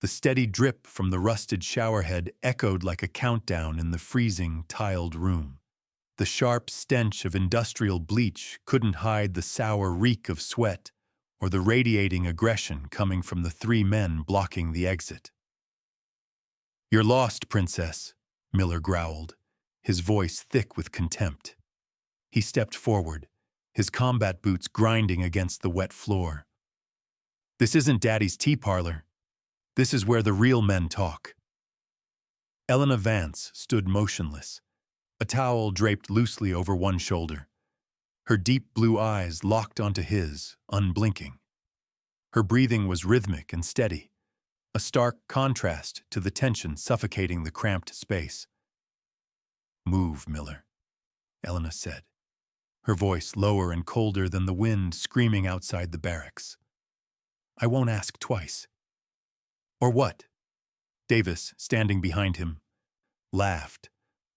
The steady drip from the rusted showerhead echoed like a countdown in the freezing, tiled room. The sharp stench of industrial bleach couldn't hide the sour reek of sweat or the radiating aggression coming from the three men blocking the exit. "You're lost, Princess," Miller growled, his voice thick with contempt. He stepped forward, his combat boots grinding against the wet floor. "This isn't Daddy's tea parlor. This is where the real men talk." Elena Vance stood motionless, a towel draped loosely over one shoulder. Her deep blue eyes locked onto his, unblinking. Her breathing was rhythmic and steady, a stark contrast to the tension suffocating the cramped space. "Move, Miller," Elena said, her voice lower and colder than the wind screaming outside the barracks. "I won't ask twice." "Or what?" Davis, standing behind him, laughed,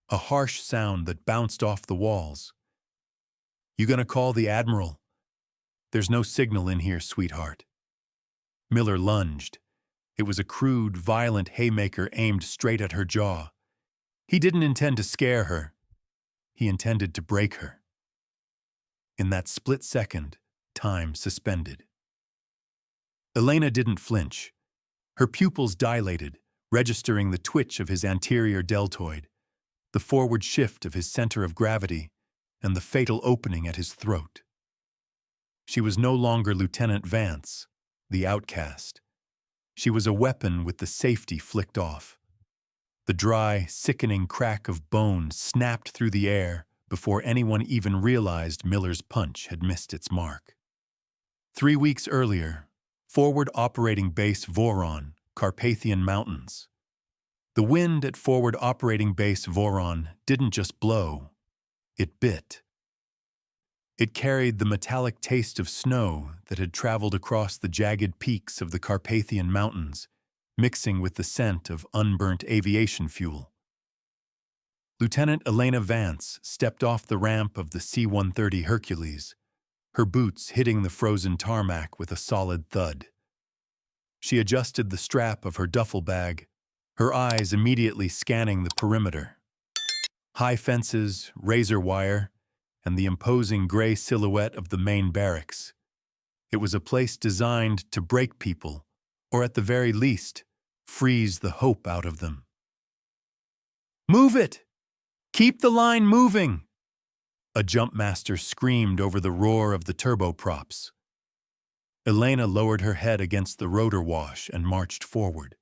a harsh sound that bounced off the walls. "You gonna call the Admiral?" "There's no signal in here, sweetheart." Miller lunged. It was a crude, violent haymaker aimed straight at her jaw. He didn't intend to scare her. He intended to break her. In that split second, time suspended. Elena didn't flinch. Her pupils dilated, registering the twitch of his anterior deltoid, the forward shift of his center of gravity, and the fatal opening at his throat. She was no longer Lieutenant Vance, the outcast. She was a weapon with the safety flicked off. The dry, sickening crack of bone snapped through the air before anyone even realized Miller's punch had missed its mark. 3 weeks earlier, Forward Operating Base Voron, Carpathian Mountains. The wind at Forward Operating Base Voron didn't just blow, it bit. It carried the metallic taste of snow that had traveled across the jagged peaks of the Carpathian Mountains, mixing with the scent of unburnt aviation fuel. Lieutenant Elena Vance stepped off the ramp of the C-130 Hercules, her boots hitting the frozen tarmac with a solid thud. She adjusted the strap of her duffel bag, her eyes immediately scanning the perimeter. High fences, razor wire, and the imposing gray silhouette of the main barracks. It was a place designed to break people, or at the very least, freeze the hope out of them. "Move it! Keep the line moving!" A jumpmaster screamed over the roar of the turboprops. Elena lowered her head against the rotor wash and marched forward.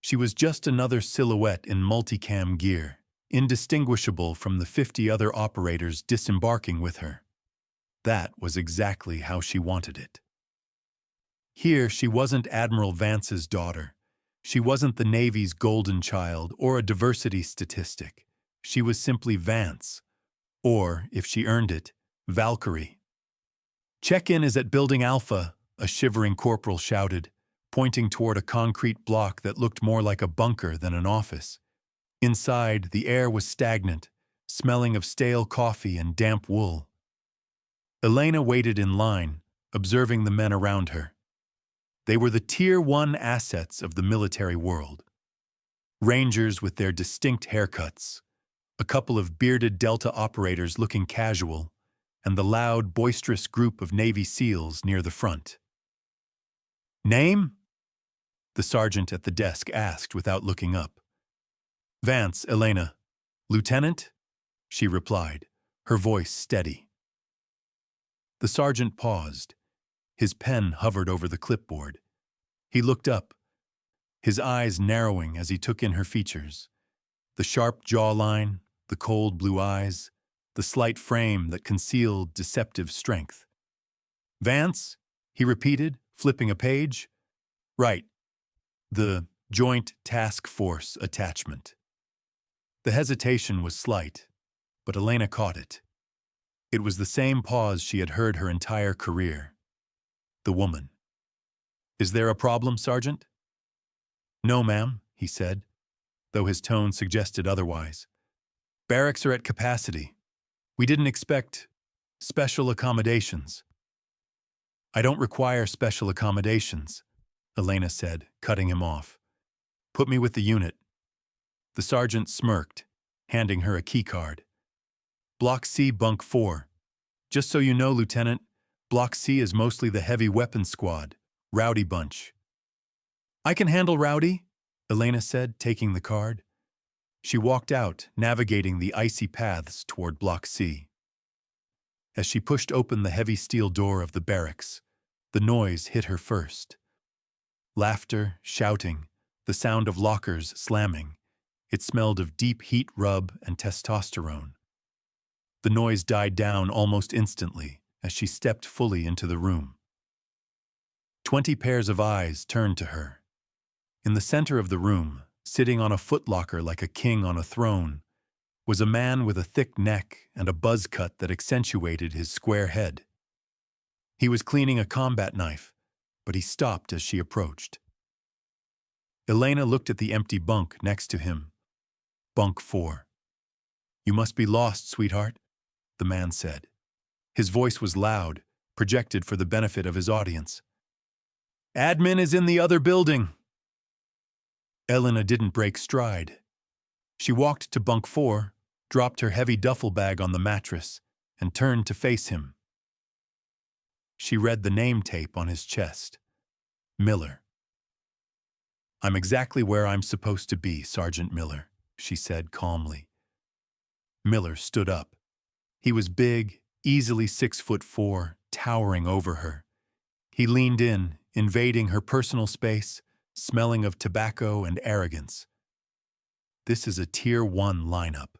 She was just another silhouette in multicam gear, indistinguishable from the 50 other operators disembarking with her. That was exactly how she wanted it. Here, she wasn't Admiral Vance's daughter. She wasn't the Navy's golden child or a diversity statistic. She was simply Vance, or, if she earned it, Valkyrie. "Check-in is at Building Alpha," a shivering corporal shouted, pointing toward a concrete block that looked more like a bunker than an office. Inside, the air was stagnant, smelling of stale coffee and damp wool. Elena waited in line, observing the men around her. They were the Tier 1 assets of the military world. Rangers with their distinct haircuts, a couple of bearded Delta operators looking casual, and the loud, boisterous group of Navy SEALs near the front. "Name?" the sergeant at the desk asked without looking up. "Vance, Elena." "Lieutenant?" she replied, her voice steady. The sergeant paused. His pen hovered over the clipboard. He looked up, his eyes narrowing as he took in her features. The sharp jawline, the cold blue eyes, the slight frame that concealed deceptive strength. "Vance?" he repeated, flipping a page. "Right. The Joint Task Force attachment." The hesitation was slight, but Elena caught it. It was the same pause she had heard her entire career. The woman. "Is there a problem, Sergeant?" "No, ma'am," he said, though his tone suggested otherwise. "Barracks are at capacity. We didn't expect special accommodations." "I don't require special accommodations," Elena said, cutting him off. Put me with the unit. The sergeant smirked, handing her a keycard. Block C, Bunk 4. Just so you know, Lieutenant, Block C is mostly the heavy weapons squad, Rowdy bunch. I can handle Rowdy, Elena said, taking the card. She walked out, navigating the icy paths toward Block C. As she pushed open the heavy steel door of the barracks, the noise hit her first. Laughter, shouting, the sound of lockers slamming. It smelled of deep heat rub and testosterone. The noise died down almost instantly as she stepped fully into the room. 20 pairs of eyes turned to her. In the center of the room, sitting on a footlocker like a king on a throne, was a man with a thick neck and a buzz cut that accentuated his square head. He was cleaning a combat knife, but he stopped as she approached. Elena looked at the empty bunk next to him. Bunk 4. You must be lost, sweetheart, the man said. His voice was loud, projected for the benefit of his audience. Admin is in the other building. Elena didn't break stride. She walked to Bunk 4, dropped her heavy duffel bag on the mattress, and turned to face him. She read the name tape on his chest. Miller. I'm exactly where I'm supposed to be, Sergeant Miller, she said calmly. Miller stood up. He was big, easily 6'4", towering over her. He leaned in, invading her personal space, smelling of tobacco and arrogance. This is a Tier 1 lineup,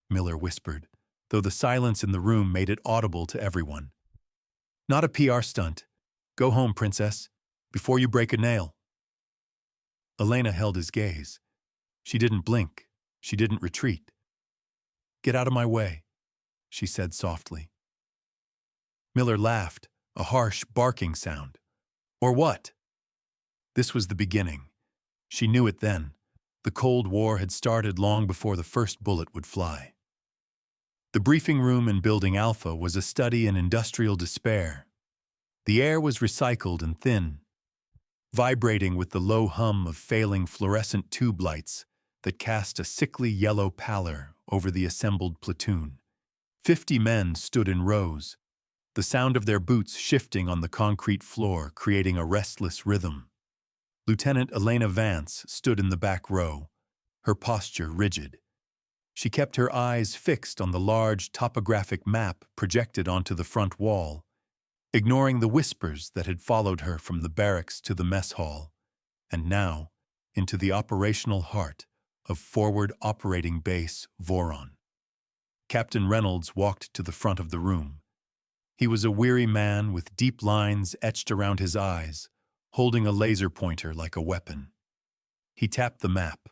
Miller whispered, though the silence in the room made it audible to everyone. Not a PR stunt. Go home, princess, before you break a nail. Elena held his gaze. She didn't blink. She didn't retreat. Get out of my way, she said softly. Miller laughed, a harsh, barking sound. Or what? This was the beginning. She knew it then. The Cold War had started long before the first bullet would fly. The briefing room in Building Alpha was a study in industrial despair. The air was recycled and thin, vibrating with the low hum of failing fluorescent tube lights that cast a sickly yellow pallor over the assembled platoon. 50 men stood in rows, the sound of their boots shifting on the concrete floor, creating a restless rhythm. Lieutenant Elena Vance stood in the back row, her posture rigid. She kept her eyes fixed on the large topographic map projected onto the front wall, ignoring the whispers that had followed her from the barracks to the mess hall, and now into the operational heart of Forward Operating Base Voron. Captain Reynolds walked to the front of the room. He was a weary man with deep lines etched around his eyes, holding a laser pointer like a weapon. He tapped the map,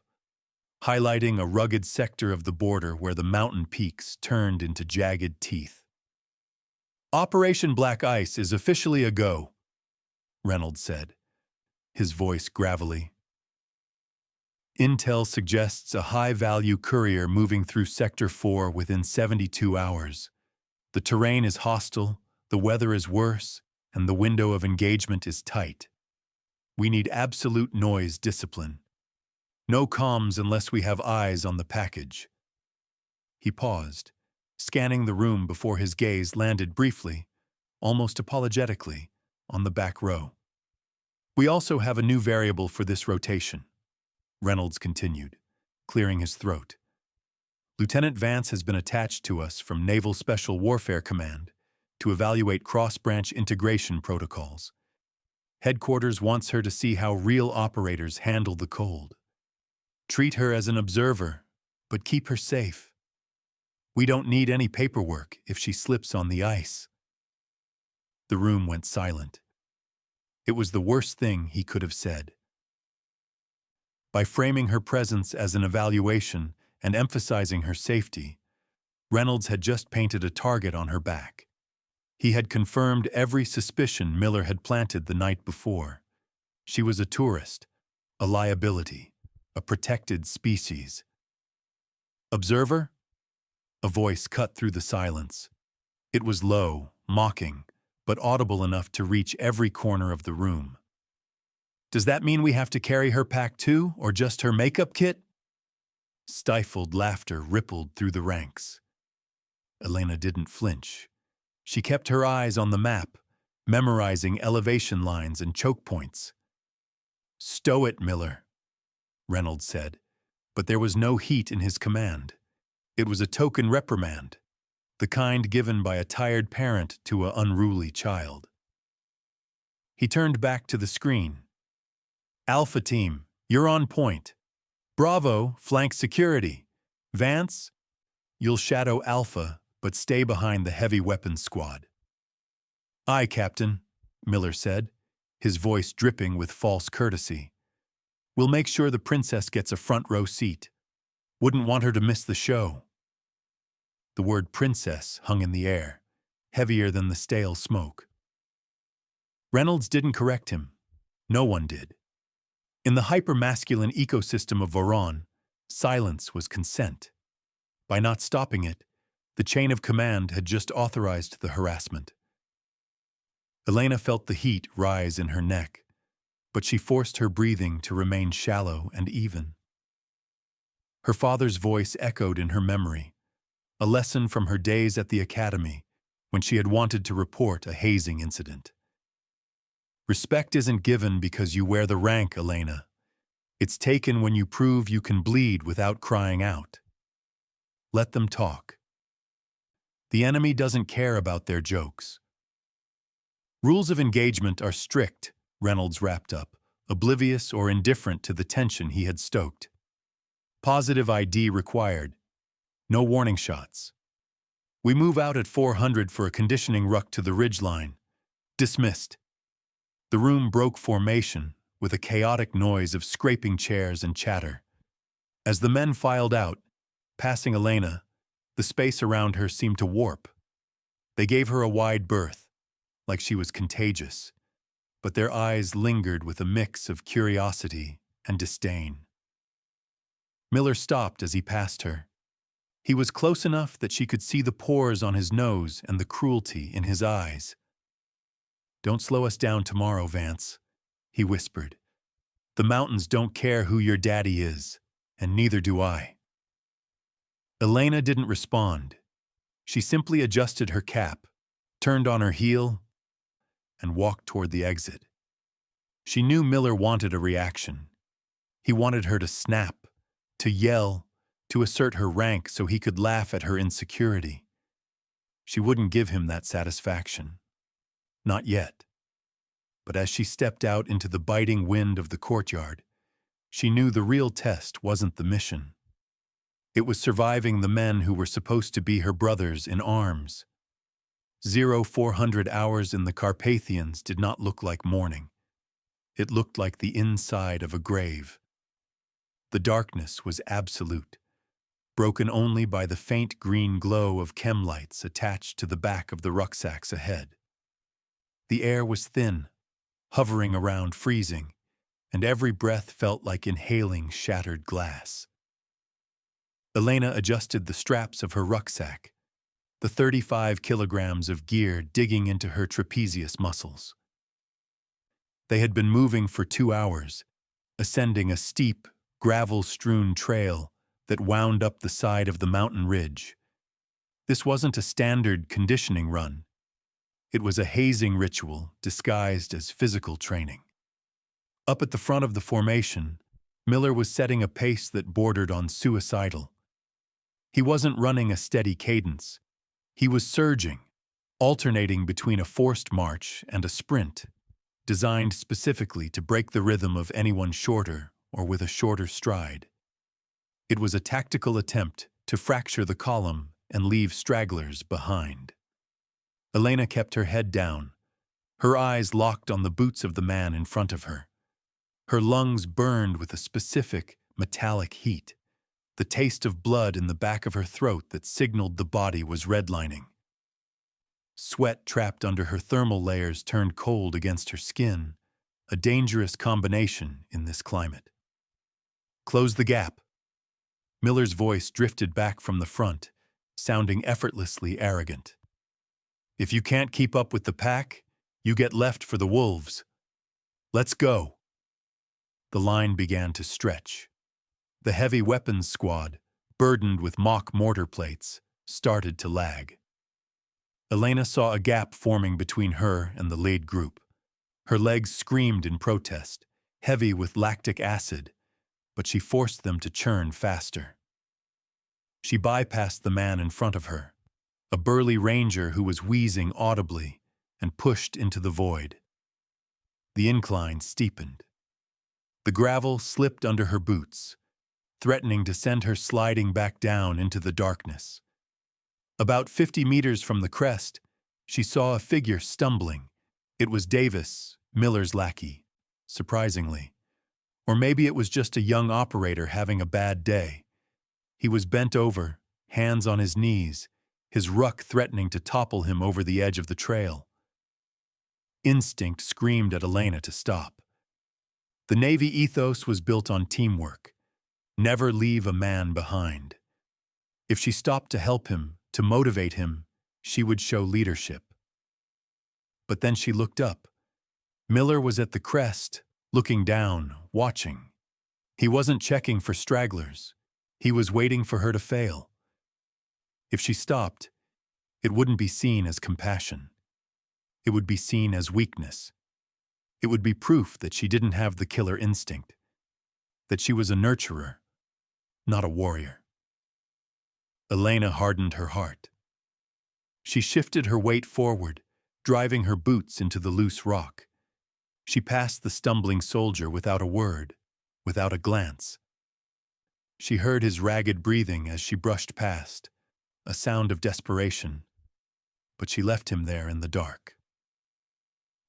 highlighting a rugged sector of the border where the mountain peaks turned into jagged teeth. Operation Black Ice is officially a go, Reynolds said, his voice gravelly. Intel suggests a high-value courier moving through Sector 4 within 72 hours. The terrain is hostile, the weather is worse, and the window of engagement is tight. We need absolute noise discipline. No comms unless we have eyes on the package. He paused, scanning the room before his gaze landed briefly, almost apologetically, on the back row. We also have a new variable for this rotation, Reynolds continued, clearing his throat. Lieutenant Vance has been attached to us from Naval Special Warfare Command to evaluate cross-branch integration protocols. Headquarters wants her to see how real operators handle the cold. Treat her as an observer, but keep her safe. We don't need any paperwork if she slips on the ice. The room went silent. It was the worst thing he could have said. By framing her presence as an evaluation and emphasizing her safety, Reynolds had just painted a target on her back. He had confirmed every suspicion Miller had planted the night before. She was a tourist, a liability, a protected species. Observer? A voice cut through the silence. It was low, mocking, but audible enough to reach every corner of the room. Does that mean we have to carry her pack too, or just her makeup kit? Stifled laughter rippled through the ranks. Elena didn't flinch. She kept her eyes on the map, memorizing elevation lines and choke points. "Stow it, Miller," Reynolds said, but there was no heat in his command. It was a token reprimand, the kind given by a tired parent to an unruly child. He turned back to the screen. "Alpha Team, you're on point. Bravo, flank security. Vance, you'll shadow Alpha, but stay behind the heavy weapons squad." "Aye, Captain," Miller said, his voice dripping with false courtesy. "We'll make sure the princess gets a front row seat. Wouldn't want her to miss the show." The word princess hung in the air, heavier than the stale smoke. Reynolds didn't correct him. No one did. In the hyper-masculine ecosystem of Voron, silence was consent. By not stopping it, the chain of command had just authorized the harassment. Elena felt the heat rise in her neck, but she forced her breathing to remain shallow and even. Her father's voice echoed in her memory, a lesson from her days at the academy when she had wanted to report a hazing incident. "Respect isn't given because you wear the rank, Elena. It's taken when you prove you can bleed without crying out. Let them talk. The enemy doesn't care about their jokes." "Rules of engagement are strict," Reynolds wrapped up, oblivious or indifferent to the tension he had stoked. "Positive ID required. No warning shots. We move out at 400 for a conditioning ruck to the ridgeline. Dismissed." The room broke formation with a chaotic noise of scraping chairs and chatter. As the men filed out, passing Elena, the space around her seemed to warp. They gave her a wide berth, like she was contagious, but their eyes lingered with a mix of curiosity and disdain. Miller stopped as he passed her. He was close enough that she could see the pores on his nose and the cruelty in his eyes. "Don't slow us down tomorrow, Vance," he whispered. "The mountains don't care who your daddy is, and neither do I." Elena didn't respond. She simply adjusted her cap, turned on her heel, and walked toward the exit. She knew Miller wanted a reaction. He wanted her to snap, to yell, to assert her rank so he could laugh at her insecurity. She wouldn't give him that satisfaction. Not yet. But as she stepped out into the biting wind of the courtyard, she knew the real test wasn't the mission. It was surviving the men who were supposed to be her brothers in arms. 400 hours in the Carpathians did not look like morning. It looked like the inside of a grave. The darkness was absolute, broken only by the faint green glow of chem lights attached to the back of the rucksacks ahead. The air was thin, hovering around freezing, and every breath felt like inhaling shattered glass. Elena adjusted the straps of her rucksack, the 35 kilograms of gear digging into her trapezius muscles. They had been moving for 2 hours, ascending a steep, gravel-strewn trail that wound up the side of the mountain ridge. This wasn't a standard conditioning run. It was a hazing ritual disguised as physical training. Up at the front of the formation, Miller was setting a pace that bordered on suicidal. He wasn't running a steady cadence. He was surging, alternating between a forced march and a sprint, designed specifically to break the rhythm of anyone shorter or with a shorter stride. It was a tactical attempt to fracture the column and leave stragglers behind. Elena kept her head down, her eyes locked on the boots of the man in front of her. Her lungs burned with a specific, metallic heat, the taste of blood in the back of her throat that signaled the body was redlining. Sweat trapped under her thermal layers turned cold against her skin, a dangerous combination in this climate. "Close the gap." Miller's voice drifted back from the front, sounding effortlessly arrogant. "If you can't keep up with the pack, you get left for the wolves. Let's go." The line began to stretch. The heavy weapons squad, burdened with mock mortar plates, started to lag. Elena saw a gap forming between her and the lead group. Her legs screamed in protest, heavy with lactic acid, but she forced them to churn faster. She bypassed the man in front of her, a burly ranger who was wheezing audibly, and pushed into the void. The incline steepened. The gravel slipped under her boots, threatening to send her sliding back down into the darkness. About 50 meters from the crest, she saw a figure stumbling. It was Davis, Miller's lackey, surprisingly. Or maybe it was just a young operator having a bad day. He was bent over, hands on his knees, his ruck threatening to topple him over the edge of the trail. Instinct screamed at Elena to stop. The Navy ethos was built on teamwork. Never leave a man behind. If she stopped to help him, to motivate him, she would show leadership. But then she looked up. Miller was at the crest, looking down, watching. He wasn't checking for stragglers. He was waiting for her to fail. If she stopped, it wouldn't be seen as compassion. It would be seen as weakness. It would be proof that she didn't have the killer instinct, that she was a nurturer, not a warrior. Elena hardened her heart. She shifted her weight forward, driving her boots into the loose rock. She passed the stumbling soldier without a word, without a glance. She heard his ragged breathing as she brushed past, a sound of desperation, but she left him there in the dark.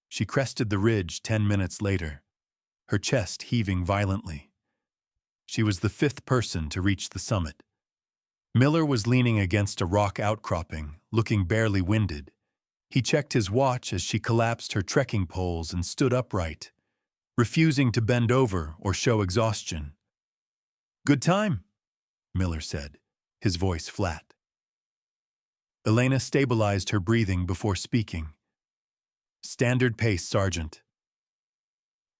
She crested the ridge 10 minutes later, her chest heaving violently. She was the 5th person to reach the summit. Miller was leaning against a rock outcropping, looking barely winded. He checked his watch as she collapsed her trekking poles and stood upright, refusing to bend over or show exhaustion. "Good time," Miller said, his voice flat. Elena stabilized her breathing before speaking. "Standard pace, Sergeant."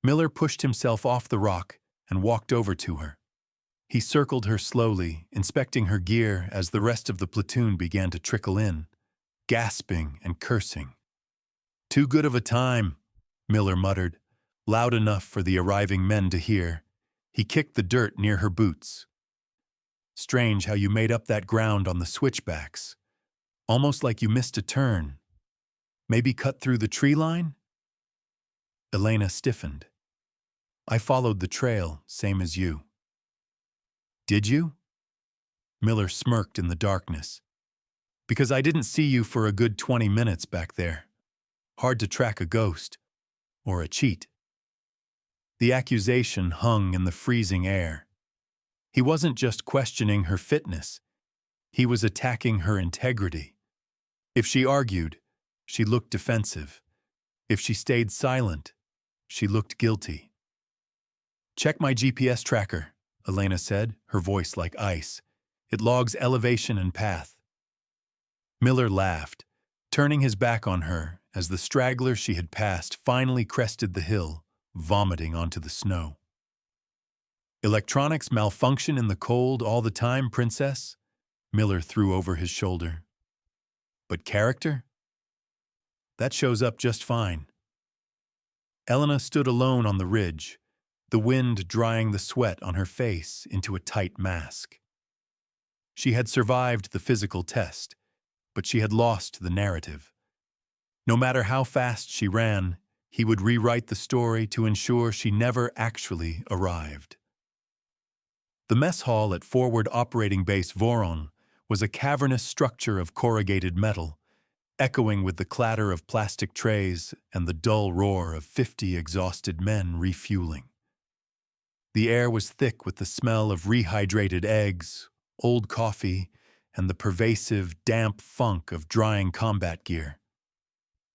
Miller pushed himself off the rock and walked over to her. He circled her slowly, inspecting her gear as the rest of the platoon began to trickle in, gasping and cursing. "Too good of a time," Miller muttered, loud enough for the arriving men to hear. He kicked the dirt near her boots. "Strange how you made up that ground on the switchbacks. Almost like you missed a turn. Maybe cut through the tree line?" Elena stiffened. "I followed the trail, same as you." "Did you?" Miller smirked in the darkness. "Because I didn't see you for a good 20 minutes back there. Hard to track a ghost. Or a cheat." The accusation hung in the freezing air. He wasn't just questioning her fitness. He was attacking her integrity. If she argued, she looked defensive. If she stayed silent, she looked guilty. "Check my GPS tracker," Elena said, her voice like ice. "It logs elevation and path." Miller laughed, turning his back on her as the straggler she had passed finally crested the hill, vomiting onto the snow. "Electronics malfunction in the cold all the time, Princess?" Miller threw over his shoulder. "But character? That shows up just fine." Elena stood alone on the ridge, the wind drying the sweat on her face into a tight mask. She had survived the physical test, but she had lost the narrative. No matter how fast she ran, he would rewrite the story to ensure she never actually arrived. The mess hall at Forward Operating Base Voron was a cavernous structure of corrugated metal, echoing with the clatter of plastic trays and the dull roar of 50 exhausted men refueling. The air was thick with the smell of rehydrated eggs, old coffee, and the pervasive, damp funk of drying combat gear.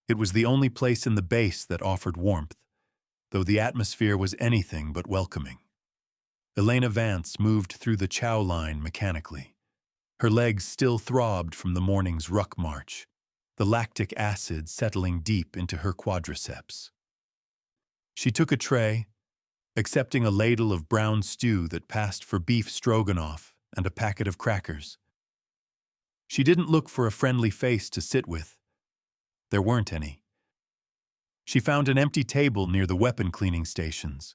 It was the only place in the base that offered warmth, though the atmosphere was anything but welcoming. Elena Vance moved through the chow line mechanically. Her legs still throbbed from the morning's ruck march, the lactic acid settling deep into her quadriceps. She took a tray, accepting a ladle of brown stew that passed for beef stroganoff and a packet of crackers. She didn't look for a friendly face to sit with. There weren't any. She found an empty table near the weapon cleaning stations,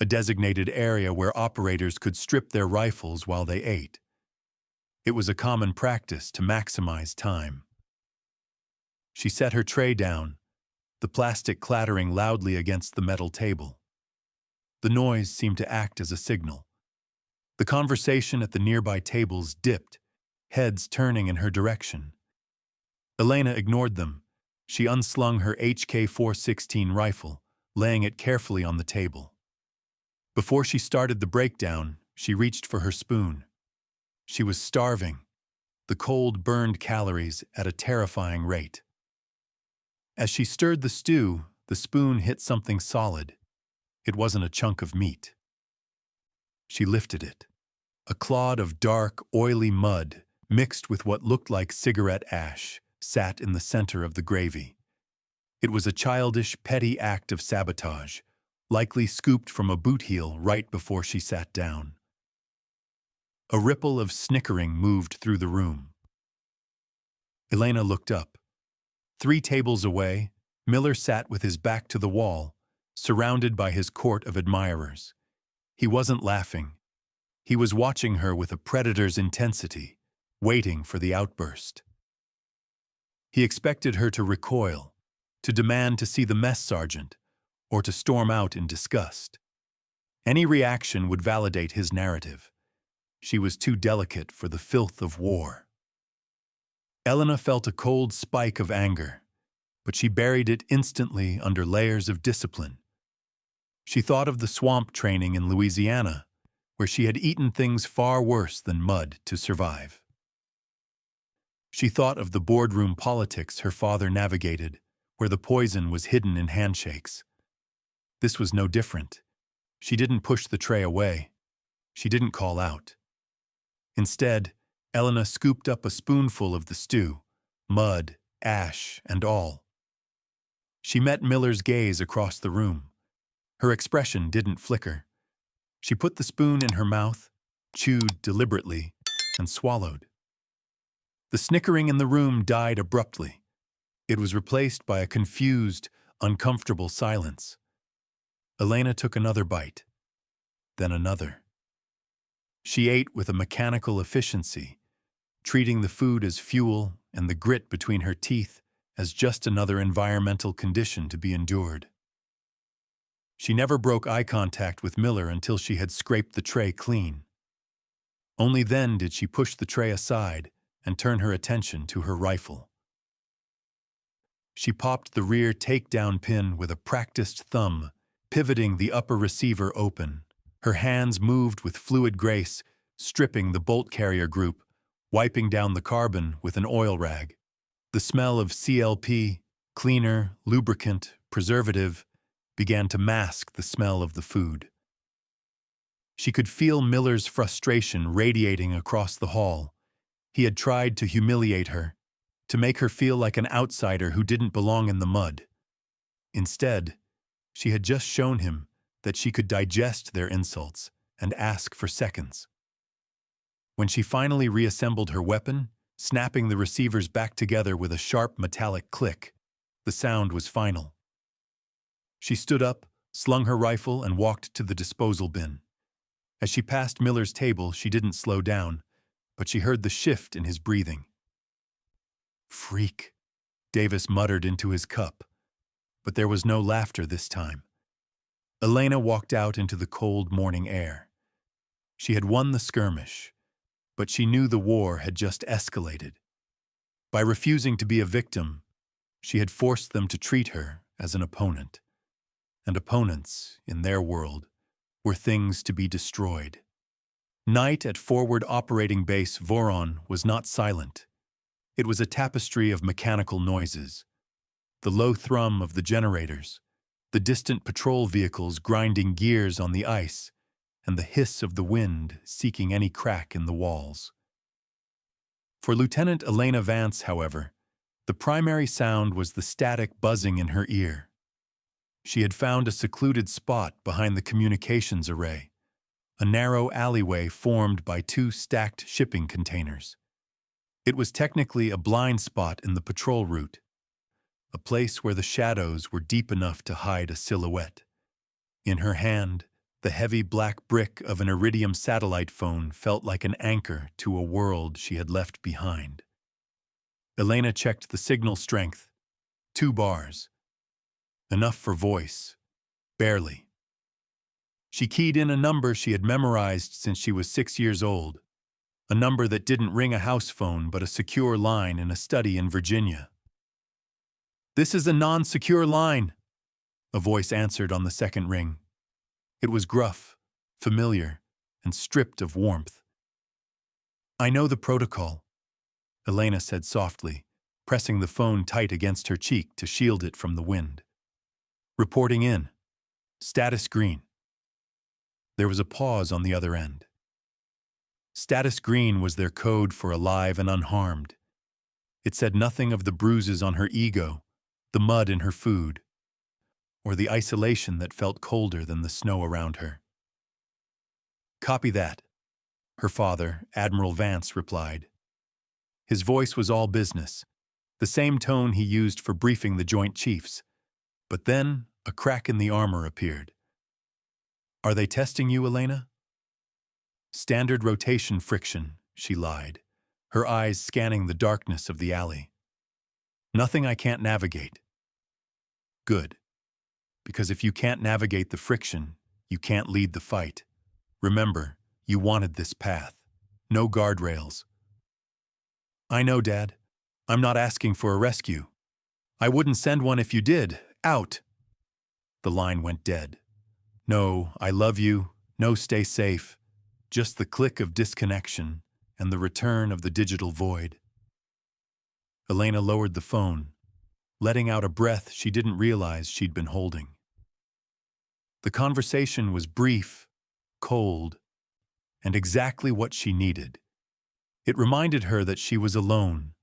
a designated area where operators could strip their rifles while they ate. It was a common practice to maximize time. She set her tray down, the plastic clattering loudly against the metal table. The noise seemed to act as a signal. The conversation at the nearby tables dipped, heads turning in her direction. Elena ignored them. She unslung her HK-416 rifle, laying it carefully on the table. Before she started the breakdown, she reached for her spoon. She was starving, the cold burned calories at a terrifying rate. As she stirred the stew, the spoon hit something solid. It wasn't a chunk of meat. She lifted it. A clod of dark, oily mud, mixed with what looked like cigarette ash, sat in the center of the gravy. It was a childish, petty act of sabotage, likely scooped from a boot heel right before she sat down. A ripple of snickering moved through the room. Elena looked up. 3 tables away, Miller sat with his back to the wall, surrounded by his court of admirers. He wasn't laughing. He was watching her with a predator's intensity, waiting for the outburst. He expected her to recoil, to demand to see the mess sergeant, or to storm out in disgust. Any reaction would validate his narrative. She was too delicate for the filth of war. Elena felt a cold spike of anger, but she buried it instantly under layers of discipline. She thought of the swamp training in Louisiana, where she had eaten things far worse than mud to survive. She thought of the boardroom politics her father navigated, where the poison was hidden in handshakes. This was no different. She didn't push the tray away. She didn't call out. Instead, Elena scooped up a spoonful of the stew, mud, ash, and all. She met Miller's gaze across the room. Her expression didn't flicker. She put the spoon in her mouth, chewed deliberately, and swallowed. The snickering in the room died abruptly. It was replaced by a confused, uncomfortable silence. Elena took another bite, then another. She ate with a mechanical efficiency, treating the food as fuel and the grit between her teeth as just another environmental condition to be endured. She never broke eye contact with Miller until she had scraped the tray clean. Only then did she push the tray aside and turn her attention to her rifle. She popped the rear takedown pin with a practiced thumb, pivoting the upper receiver open. Her hands moved with fluid grace, stripping the bolt carrier group, wiping down the carbon with an oil rag. The smell of CLP, cleaner, lubricant, preservative, began to mask the smell of the food. She could feel Miller's frustration radiating across the hall. He had tried to humiliate her, to make her feel like an outsider who didn't belong in the mud. Instead, she had just shown him that she could digest their insults and ask for seconds. When she finally reassembled her weapon, snapping the receivers back together with a sharp metallic click, the sound was final. She stood up, slung her rifle, and walked to the disposal bin. As she passed Miller's table, she didn't slow down, but she heard the shift in his breathing. "Freak," Davis muttered into his cup, but there was no laughter this time. Elena walked out into the cold morning air. She had won the skirmish, but she knew the war had just escalated. By refusing to be a victim, she had forced them to treat her as an opponent. And opponents, in their world, were things to be destroyed. Night at Forward Operating Base Voron was not silent. It was a tapestry of mechanical noises. The low thrum of the generators, the distant patrol vehicles grinding gears on the ice, and the hiss of the wind seeking any crack in the walls. For Lieutenant Elena Vance, however, the primary sound was the static buzzing in her ear. She had found a secluded spot behind the communications array, a narrow alleyway formed by two stacked shipping containers. It was technically a blind spot in the patrol route, a place where the shadows were deep enough to hide a silhouette. In her hand, the heavy black brick of an iridium satellite phone felt like an anchor to a world she had left behind. Elena checked the signal strength. 2 bars. Enough for voice. Barely. She keyed in a number she had memorized since she was 6 years old, a number that didn't ring a house phone but a secure line in a study in Virginia. "This is a non-secure line," a voice answered on the second ring. It was gruff, familiar, and stripped of warmth. "I know the protocol," Elena said softly, pressing the phone tight against her cheek to shield it from the wind. "Reporting in. Status green." There was a pause on the other end. Status green was their code for alive and unharmed. It said nothing of the bruises on her ego, the mud in her food, or the isolation that felt colder than the snow around her. "Copy that," her father, Admiral Vance, replied. His voice was all business, the same tone he used for briefing the Joint Chiefs. But then a crack in the armor appeared. "Are they testing you, Elena?" "Standard rotation friction," she lied, her eyes scanning the darkness of the alley. "Nothing I can't navigate." "Good. Because if you can't navigate the friction, you can't lead the fight. Remember, you wanted this path. No guardrails." "I know, Dad. I'm not asking for a rescue. I wouldn't send one if you did. Out." The line went dead. No, "I love you," no, "stay safe." Just the click of disconnection and the return of the digital void. Elena lowered the phone, letting out a breath she didn't realize she'd been holding. The conversation was brief, cold, and exactly what she needed. It reminded her that she was alone,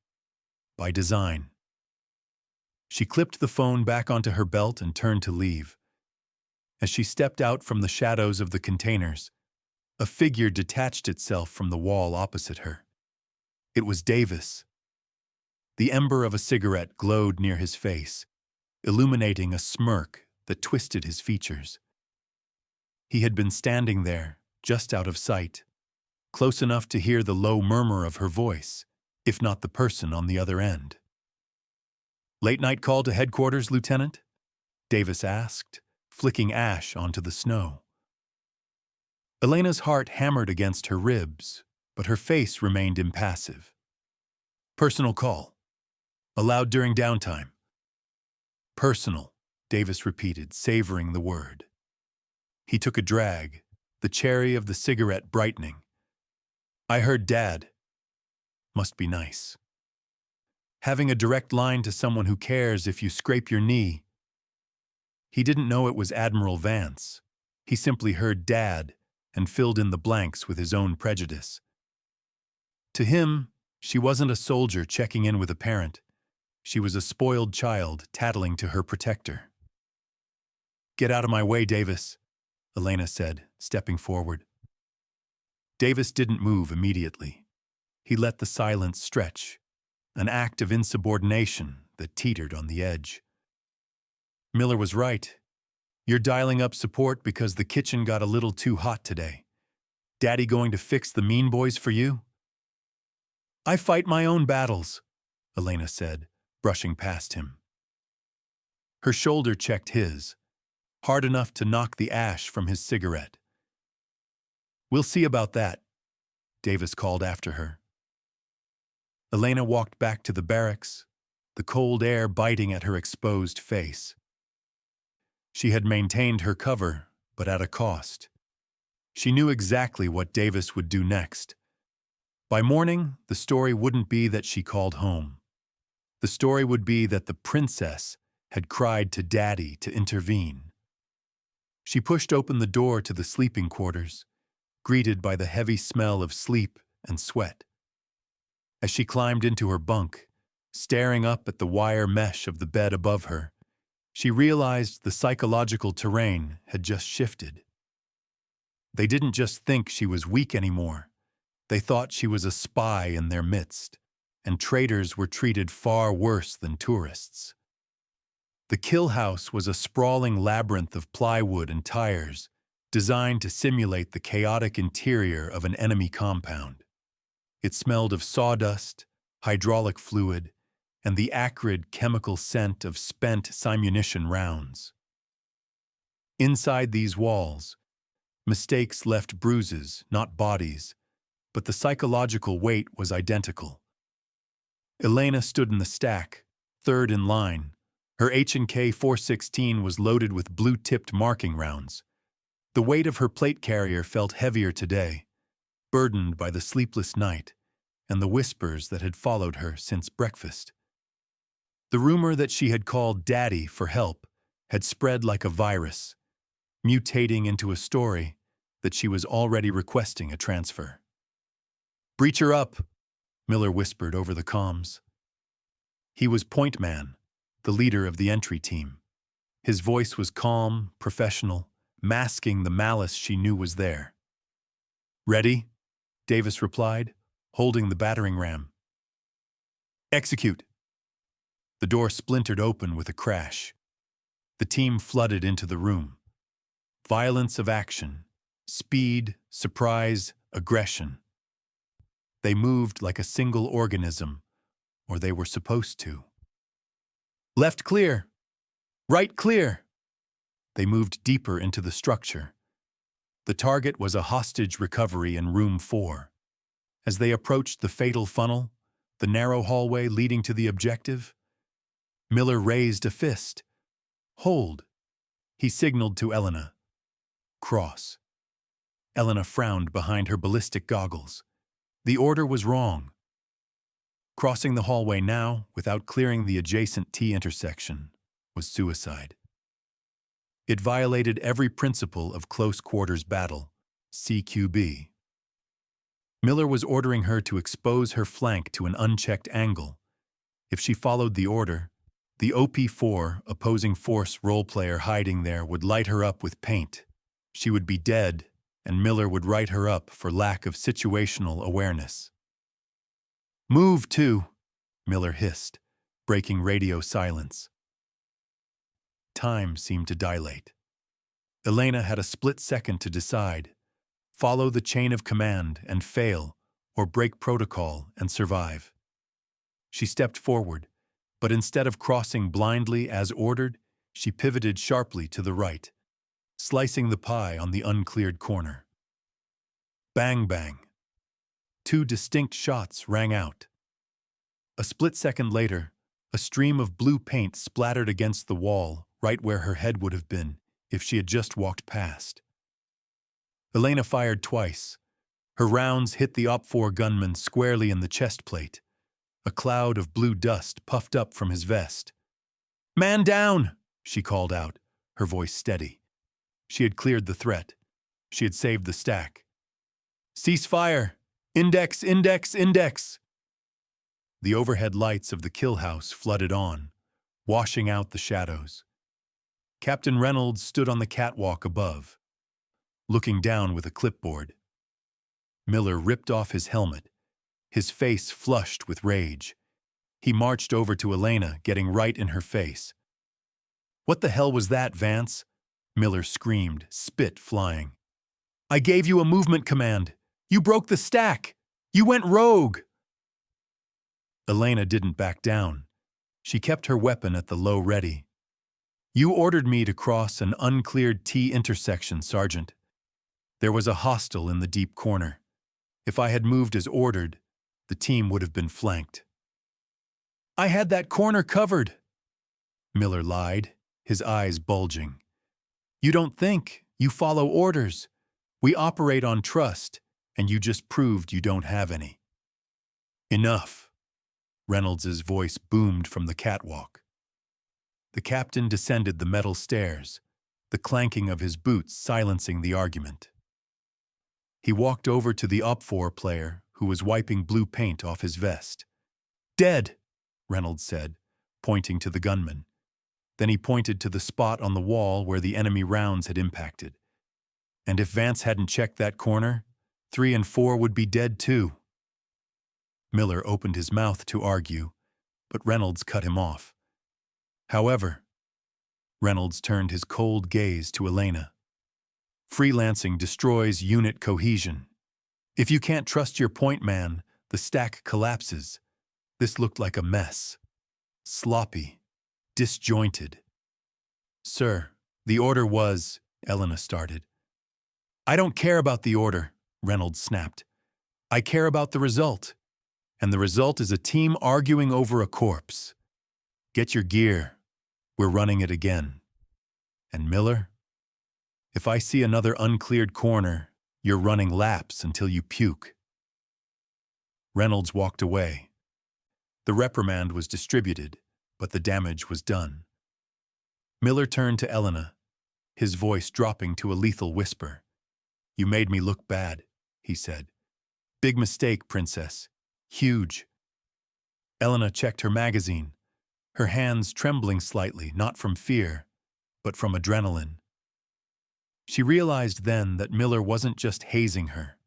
by design. She clipped the phone back onto her belt and turned to leave. As she stepped out from the shadows of the containers, a figure detached itself from the wall opposite her. It was Davis. The ember of a cigarette glowed near his face, illuminating a smirk that twisted his features. He had been standing there, just out of sight, close enough to hear the low murmur of her voice, if not the person on the other end. "Late night call to headquarters, Lieutenant?" Davis asked, flicking ash onto the snow. Elena's heart hammered against her ribs, but her face remained impassive. "Personal call. Allowed during downtime." "Personal," Davis repeated, savoring the word. He took a drag, the cherry of the cigarette brightening. "I heard Dad. Must be nice. Having a direct line to someone who cares if you scrape your knee." He didn't know it was Admiral Vance. He simply heard Dad and filled in the blanks with his own prejudice. To him, she wasn't a soldier checking in with a parent. She was a spoiled child tattling to her protector. "Get out of my way, Davis," Elena said, stepping forward. Davis didn't move immediately. He let the silence stretch, an act of insubordination that teetered on the edge. "Miller was right. You're dialing up support because the kitchen got a little too hot today. Daddy going to fix the mean boys for you?" "I fight my own battles," Elena said, brushing past him. Her shoulder checked his, hard enough to knock the ash from his cigarette. "We'll see about that," Davis called after her. Elena walked back to the barracks, the cold air biting at her exposed face. She had maintained her cover, but at a cost. She knew exactly what Davis would do next. By morning, the story wouldn't be that she called home. The story would be that the princess had cried to Daddy to intervene. She pushed open the door to the sleeping quarters, greeted by the heavy smell of sleep and sweat. As she climbed into her bunk, staring up at the wire mesh of the bed above her, She realized the psychological terrain had just shifted. They didn't just think she was weak anymore. They thought she was a spy in their midst, and traitors were treated far worse than tourists. The kill house was a sprawling labyrinth of plywood and tires, designed to simulate the chaotic interior of an enemy compound. It smelled of sawdust, hydraulic fluid, and the acrid chemical scent of spent simunition rounds. Inside these walls, mistakes left bruises, not bodies, but the psychological weight was identical. Elena stood in the stack, third in line. Her H&K 416 was loaded with blue-tipped marking rounds. The weight of her plate carrier felt heavier today, burdened by the sleepless night and the whispers that had followed her since breakfast. The rumor that she had called Daddy for help had spread like a virus, mutating into a story that she was already requesting a transfer. "Breach her up," Miller whispered over the comms. He was point man, the leader of the entry team. His voice was calm, professional, masking the malice she knew was there. "Ready?" Davis replied, holding the battering ram. "Execute." The door splintered open with a crash. The team flooded into the room. Violence of action, speed, surprise, aggression. They moved like a single organism, or they were supposed to. "Left clear. Right clear." They moved deeper into the structure. The target was a hostage recovery in room 4. As they approached the fatal funnel, the narrow hallway leading to the objective, Miller raised a fist. "Hold." He signaled to Elena. "Cross." Elena frowned behind her ballistic goggles. The order was wrong. Crossing the hallway now, without clearing the adjacent T intersection, was suicide. It violated every principle of close quarters battle, CQB. Miller was ordering her to expose her flank to an unchecked angle. If she followed the order, the OP4 opposing force role player hiding there would light her up with paint. She would be dead, and Miller would write her up for lack of situational awareness. "Move to," Miller hissed, breaking radio silence. Time seemed to dilate. Elena had a split second to decide: follow the chain of command and fail, or break protocol and survive. She stepped forward, but instead of crossing blindly as ordered, she pivoted sharply to the right, slicing the pie on the uncleared corner. Bang, bang. 2 distinct shots rang out. A split second later, a stream of blue paint splattered against the wall right where her head would have been if she had just walked past. Elena fired twice. Her rounds hit the OP4 gunman squarely in the chest plate. A cloud of blue dust puffed up from his vest. "Man down!" she called out, her voice steady. She had cleared the threat. She had saved the stack. "Cease fire! Index, index, index!" The overhead lights of the kill house flooded on, washing out the shadows. Captain Reynolds stood on the catwalk above, looking down with a clipboard. Miller ripped off his helmet, his face flushed with rage. He marched over to Elena, getting right in her face. "What the hell was that, Vance?" Miller screamed, spit flying. "I gave you a movement command. You broke the stack. You went rogue." Elena didn't back down. She kept her weapon at the low ready. "You ordered me to cross an uncleared T intersection, Sergeant. There was a hostile in the deep corner. If I had moved as ordered, the team would have been flanked." "I had that corner covered," Miller lied, his eyes bulging. "You don't think, you follow orders. We operate on trust, and you just proved you don't have any." "Enough." Reynolds's voice boomed from the catwalk. The captain descended the metal stairs, the clanking of his boots silencing the argument. He walked over to the OP4 player who was wiping blue paint off his vest. "Dead," Reynolds said, pointing to the gunman. Then he pointed to the spot on the wall where the enemy rounds had impacted. And if Vance hadn't checked that corner, 3 and 4 would be dead too. Miller opened his mouth to argue, but Reynolds cut him off. However, Reynolds turned his cold gaze to Elena. Freelancing destroys unit cohesion. If you can't trust your point man, the stack collapses. This looked like a mess. Sloppy. Disjointed. Sir, the order was, Elena started. I don't care about the order, Reynolds snapped. I care about the result. And the result is a team arguing over a corpse. Get your gear. We're running it again. And Miller? If I see another uncleared corner, you're running laps until you puke. Reynolds walked away. The reprimand was distributed, but the damage was done. Miller turned to Elena, his voice dropping to a lethal whisper. You made me look bad, he said. Big mistake, princess. Huge. Elena checked her magazine, her hands trembling slightly, not from fear, but from adrenaline. She realized then that Miller wasn't just hazing her.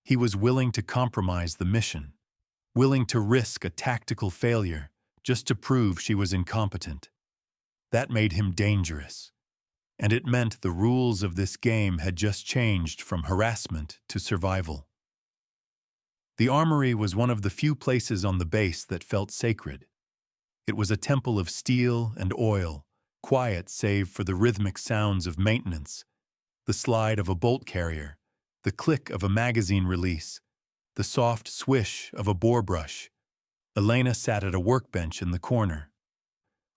He was willing to compromise the mission, willing to risk a tactical failure just to prove she was incompetent. That made him dangerous, and it meant the rules of this game had just changed from harassment to survival. The armory was one of the few places on the base that felt sacred. It was a temple of steel and oil, quiet save for the rhythmic sounds of maintenance, the slide of a bolt carrier, the click of a magazine release, the soft swish of a bore brush. Elena sat at a workbench in the corner,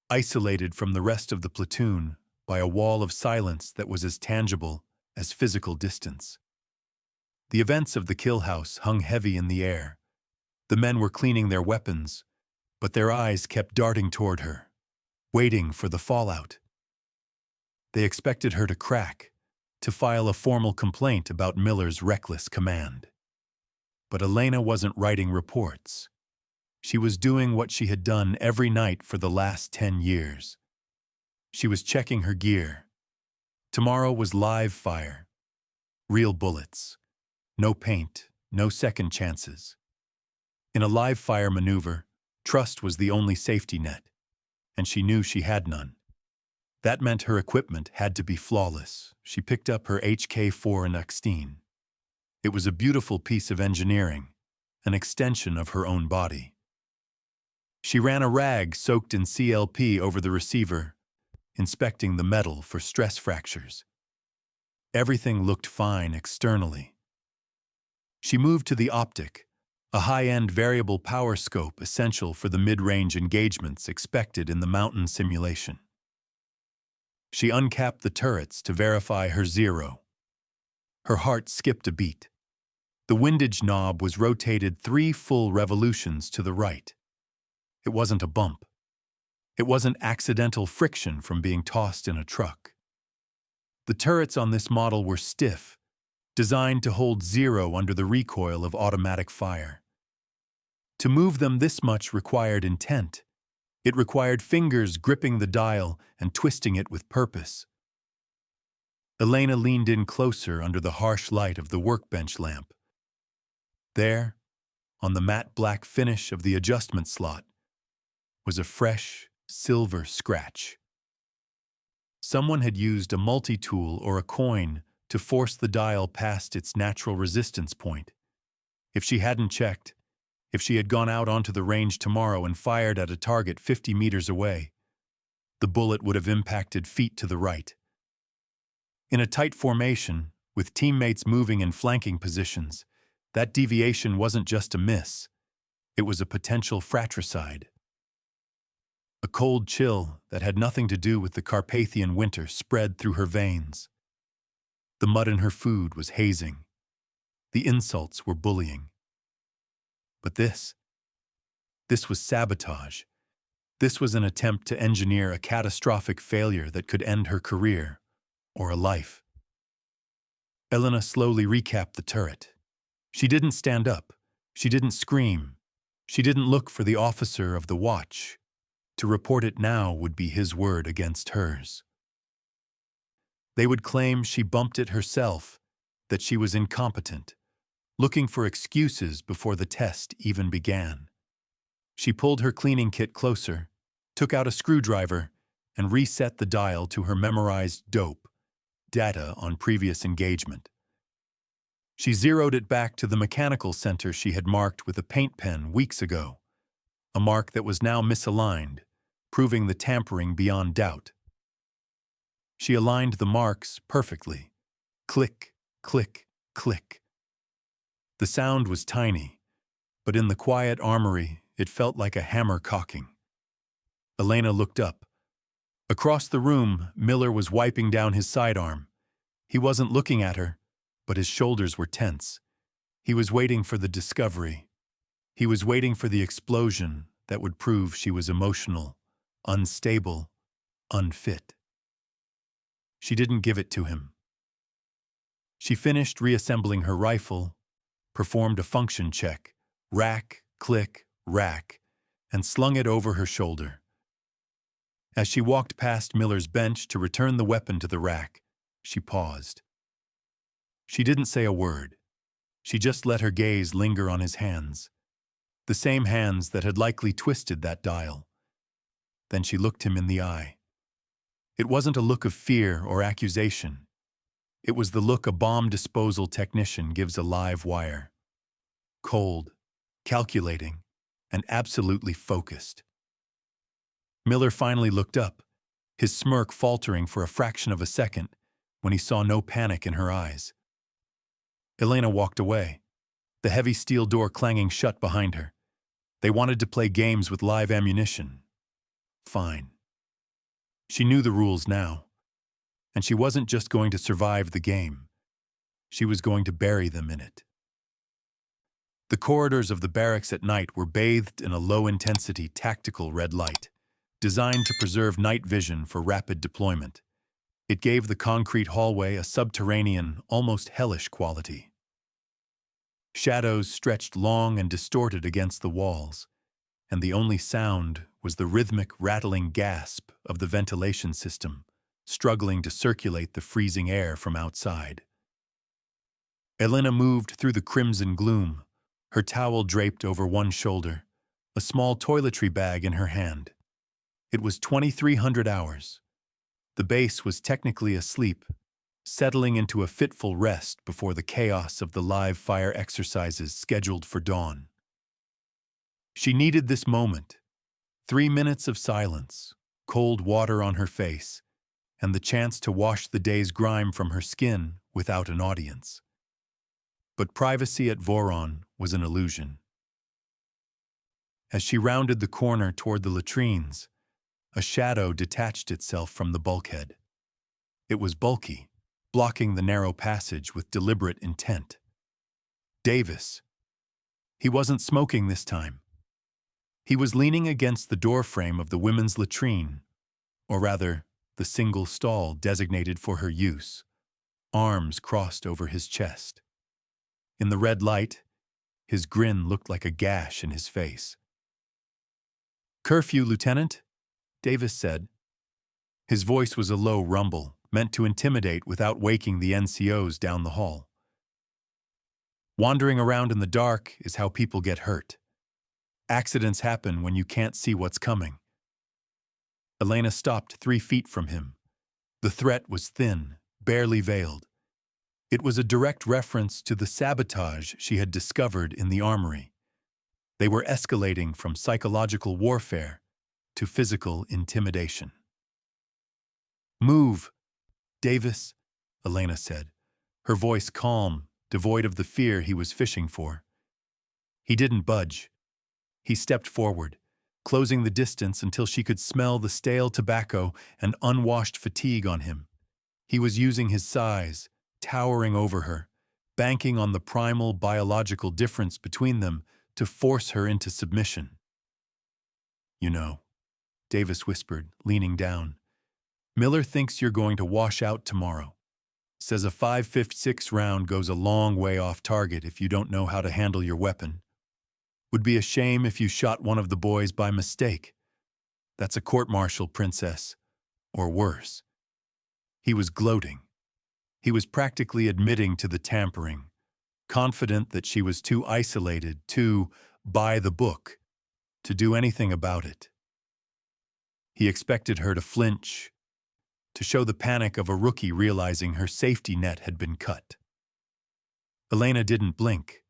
isolated from the rest of the platoon by a wall of silence that was as tangible as physical distance. The events of the kill house hung heavy in the air. The men were cleaning their weapons, but their eyes kept darting toward her, waiting for the fallout. They expected her to crack, to file a formal complaint about Miller's reckless command. But Elena wasn't writing reports. She was doing what she had done every night for the last 10 years. She was checking her gear. Tomorrow was live fire. Real bullets. No paint, no second chances. In a live fire maneuver, trust was the only safety net, and she knew she had none. That meant her equipment had to be flawless. She picked up her HK-4 in Uxtine. It was a beautiful piece of engineering, an extension of her own body. She ran a rag soaked in CLP over the receiver, inspecting the metal for stress fractures. Everything looked fine externally. She moved to the optic, a high-end variable power scope essential for the mid-range engagements expected in the mountain simulation. She uncapped the turrets to verify her zero. Her heart skipped a beat. The windage knob was rotated 3 full revolutions to the right. It wasn't a bump. It wasn't accidental friction from being tossed in a truck. The turrets on this model were stiff, designed to hold zero under the recoil of automatic fire. To move them this much required intent. It required fingers gripping the dial and twisting it with purpose. Elena leaned in closer under the harsh light of the workbench lamp. There, on the matte black finish of the adjustment slot, was a fresh, silver scratch. Someone had used a multi-tool or a coin to force the dial past its natural resistance point. If she hadn't checked, if she had gone out onto the range tomorrow and fired at a target 50 meters away, the bullet would have impacted feet to the right. In a tight formation, with teammates moving in flanking positions, that deviation wasn't just a miss, it was a potential fratricide. A cold chill that had nothing to do with the Carpathian winter spread through her veins. The mud in her food was hazing. The insults were bullying. But this was sabotage. This was an attempt to engineer a catastrophic failure that could end her career, or a life. Elena slowly recapped the turret. She didn't stand up. She didn't scream. She didn't look for the officer of the watch. To report it now would be his word against hers. They would claim she bumped it herself, that she was incompetent, looking for excuses before the test even began. She pulled her cleaning kit closer, took out a screwdriver, and reset the dial to her memorized dope, data on previous engagement. She zeroed it back to the mechanical center she had marked with a paint pen weeks ago, a mark that was now misaligned, proving the tampering beyond doubt. She aligned the marks perfectly. Click, click, click. The sound was tiny, but in the quiet armory, it felt like a hammer cocking. Elena looked up. Across the room, Miller was wiping down his sidearm. He wasn't looking at her, but his shoulders were tense. He was waiting for the discovery. He was waiting for the explosion that would prove she was emotional, unstable, unfit. She didn't give it to him. She finished reassembling her rifle, performed a function check, rack, click, rack, and slung it over her shoulder. As she walked past Miller's bench to return the weapon to the rack, she paused. She didn't say a word. She just let her gaze linger on his hands, the same hands that had likely twisted that dial. Then she looked him in the eye. It wasn't a look of fear or accusation. It was the look a bomb disposal technician gives a live wire. Cold, calculating, and absolutely focused. Miller finally looked up, his smirk faltering for a fraction of a second when he saw no panic in her eyes. Elena walked away, the heavy steel door clanging shut behind her. They wanted to play games with live ammunition. Fine. She knew the rules now, and she wasn't just going to survive the game. She was going to bury them in it. The corridors of the barracks at night were bathed in a low-intensity tactical red light, designed to preserve night vision for rapid deployment. It gave the concrete hallway a subterranean, almost hellish quality. Shadows stretched long and distorted against the walls, and the only sound was the rhythmic, rattling gasp of the ventilation system, struggling to circulate the freezing air from outside. Elena moved through the crimson gloom, her towel draped over one shoulder, a small toiletry bag in her hand. It was 2300 hours. The base was technically asleep, settling into a fitful rest before the chaos of the live fire exercises scheduled for dawn. She needed this moment, 3 minutes of silence, cold water on her face, and the chance to wash the day's grime from her skin without an audience. But privacy at Voron was an illusion. As she rounded the corner toward the latrines, a shadow detached itself from the bulkhead. It was bulky, blocking the narrow passage with deliberate intent. Davis. He wasn't smoking this time. He was leaning against the doorframe of the women's latrine, or rather, the single stall designated for her use, arms crossed over his chest. In the red light, his grin looked like a gash in his face. "Curfew, Lieutenant," Davis said. His voice was a low rumble, meant to intimidate without waking the NCOs down the hall. Wandering around in the dark is how people get hurt. Accidents happen when you can't see what's coming. Elena stopped 3 feet from him. The threat was thin, barely veiled. It was a direct reference to the sabotage she had discovered in the armory. They were escalating from psychological warfare to physical intimidation. "Move, Davis," Elena said, her voice calm, devoid of the fear he was fishing for. He didn't budge. He stepped forward, closing the distance until she could smell the stale tobacco and unwashed fatigue on him. He was using his size, towering over her, banking on the primal biological difference between them to force her into submission. "You know," Davis whispered, leaning down, "Miller thinks you're going to wash out tomorrow. Says a 5.56 round goes a long way off target if you don't know how to handle your weapon. Would be a shame if you shot one of the boys by mistake. That's a court-martial, princess. Or worse. He was gloating. He was practically admitting to the tampering, confident that she was too isolated, too by the book, to do anything about it. He expected her to flinch, to show the panic of a rookie realizing her safety net had been cut. Elena didn't blink.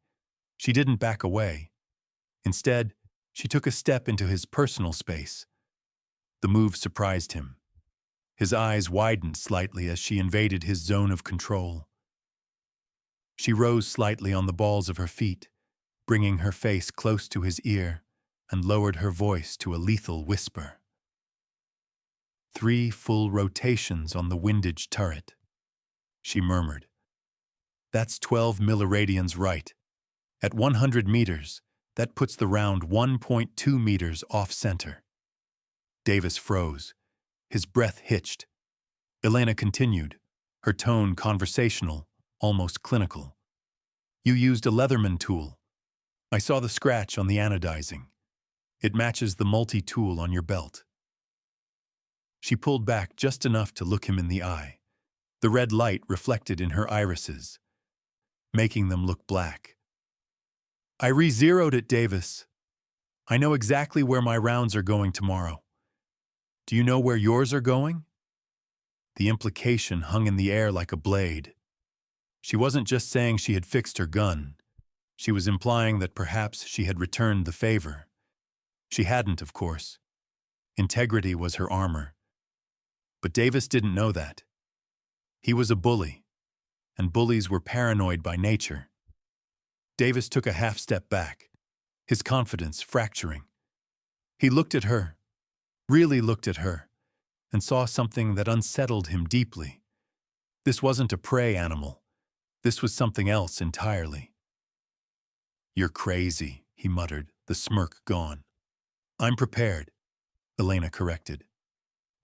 She didn't back away. Instead, she took a step into his personal space. The move surprised him. His eyes widened slightly as she invaded his zone of control. She rose slightly on the balls of her feet, bringing her face close to his ear, and lowered her voice to a lethal whisper. 3 full rotations on the windage turret, she murmured. That's 12 milliradians right. At 100 meters, that puts the round 1.2 meters off-center. Davis froze. His breath hitched. Elena continued, her tone conversational, almost clinical. You used a Leatherman tool. I saw the scratch on the anodizing. It matches the multi-tool on your belt. She pulled back just enough to look him in the eye. The red light reflected in her irises, making them look black. I re-zeroed it, Davis. I know exactly where my rounds are going tomorrow. Do you know where yours are going? The implication hung in the air like a blade. She wasn't just saying she had fixed her gun. She was implying that perhaps she had returned the favor. She hadn't, of course. Integrity was her armor. But Davis didn't know that. He was a bully, and bullies were paranoid by nature. Davis took a half step back, his confidence fracturing. He looked at her, really looked at her, and saw something that unsettled him deeply. This wasn't a prey animal. This was something else entirely. You're crazy, he muttered, the smirk gone. I'm prepared, Elena corrected.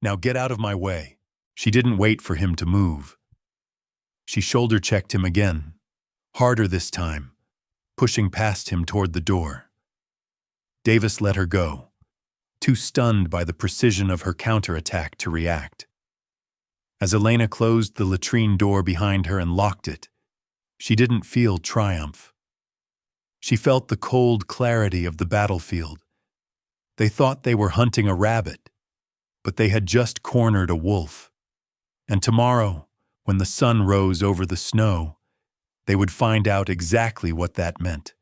Now get out of my way. She didn't wait for him to move. She shoulder-checked him again, harder this time, pushing past him toward the door. Davis let her go, too stunned by the precision of her counterattack to react. As Elena closed the latrine door behind her and locked it, she didn't feel triumph. She felt the cold clarity of the battlefield. They thought they were hunting a rabbit, but they had just cornered a wolf. And tomorrow, when the sun rose over the snow, they would find out exactly what that meant.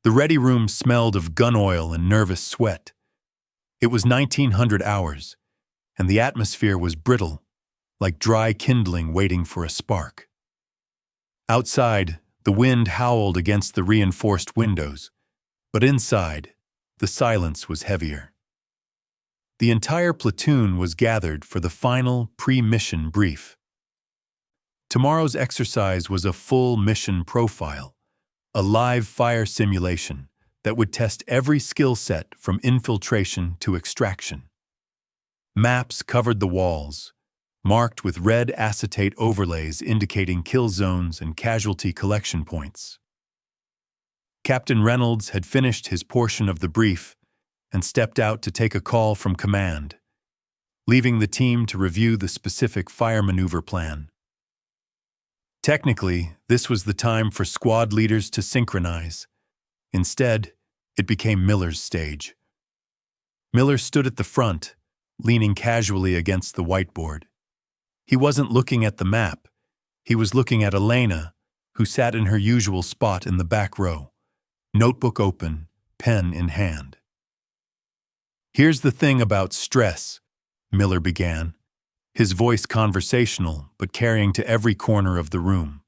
The ready room smelled of gun oil and nervous sweat. It was 1900 hours, and the atmosphere was brittle, like dry kindling waiting for a spark. Outside, the wind howled against the reinforced windows, but inside, the silence was heavier. The entire platoon was gathered for the final pre-mission brief. Tomorrow's exercise was a full mission profile, a live fire simulation that would test every skill set from infiltration to extraction. Maps covered the walls, marked with red acetate overlays indicating kill zones and casualty collection points. Captain Reynolds had finished his portion of the brief and stepped out to take a call from command, leaving the team to review the specific fire maneuver plan. Technically, this was the time for squad leaders to synchronize. Instead, it became Miller's stage. Miller stood at the front, leaning casually against the whiteboard. He wasn't looking at the map. He was looking at Elena, who sat in her usual spot in the back row, notebook open, pen in hand. Here's the thing about stress, Miller began, his voice conversational but carrying to every corner of the room.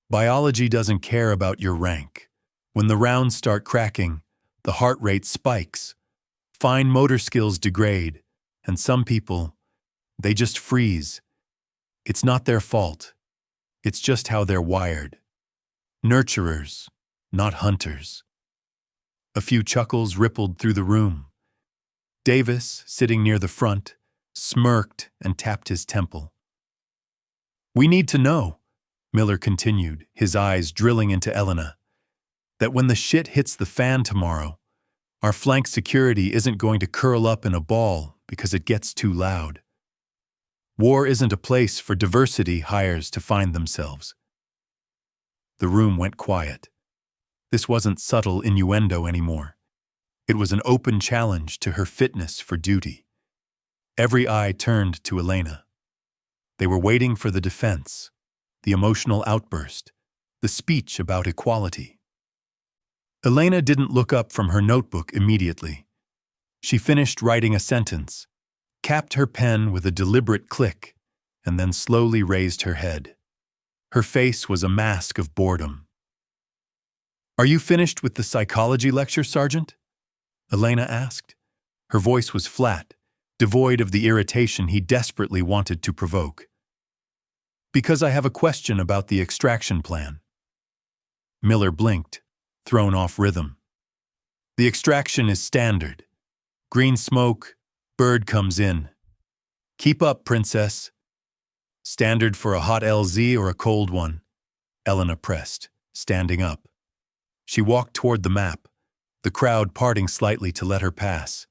Biology doesn't care about your rank. When the rounds start cracking, the heart rate spikes, fine motor skills degrade, and some people, they just freeze. It's not their fault. It's just how they're wired. Nurturers, not hunters. A few chuckles rippled through the room. Davis, sitting near the front, smirked and tapped his temple. We need to know, Miller continued, his eyes drilling into Elena, that when the shit hits the fan tomorrow, Our flank security isn't going to curl up in a ball because it gets too loud. War isn't a place for diversity hires to find themselves. The room went quiet. This wasn't subtle innuendo anymore. It was an open challenge to her fitness for duty. Every eye turned to Elena. They were waiting for the defense, the emotional outburst, the speech about equality. Elena didn't look up from her notebook immediately. She finished writing a sentence, capped her pen with a deliberate click, and then slowly raised her head. Her face was a mask of boredom. "Are you finished with the psychology lecture, Sergeant?" Elena asked. Her voice was flat, devoid of the irritation he desperately wanted to provoke. "Because I have a question about the extraction plan." Miller blinked, thrown off rhythm. "The extraction is standard. Green smoke, bird comes in. Keep up, princess." "Standard for a hot LZ or a cold one?" Elena pressed, standing up. She walked toward the map, the crowd parting slightly to let her pass.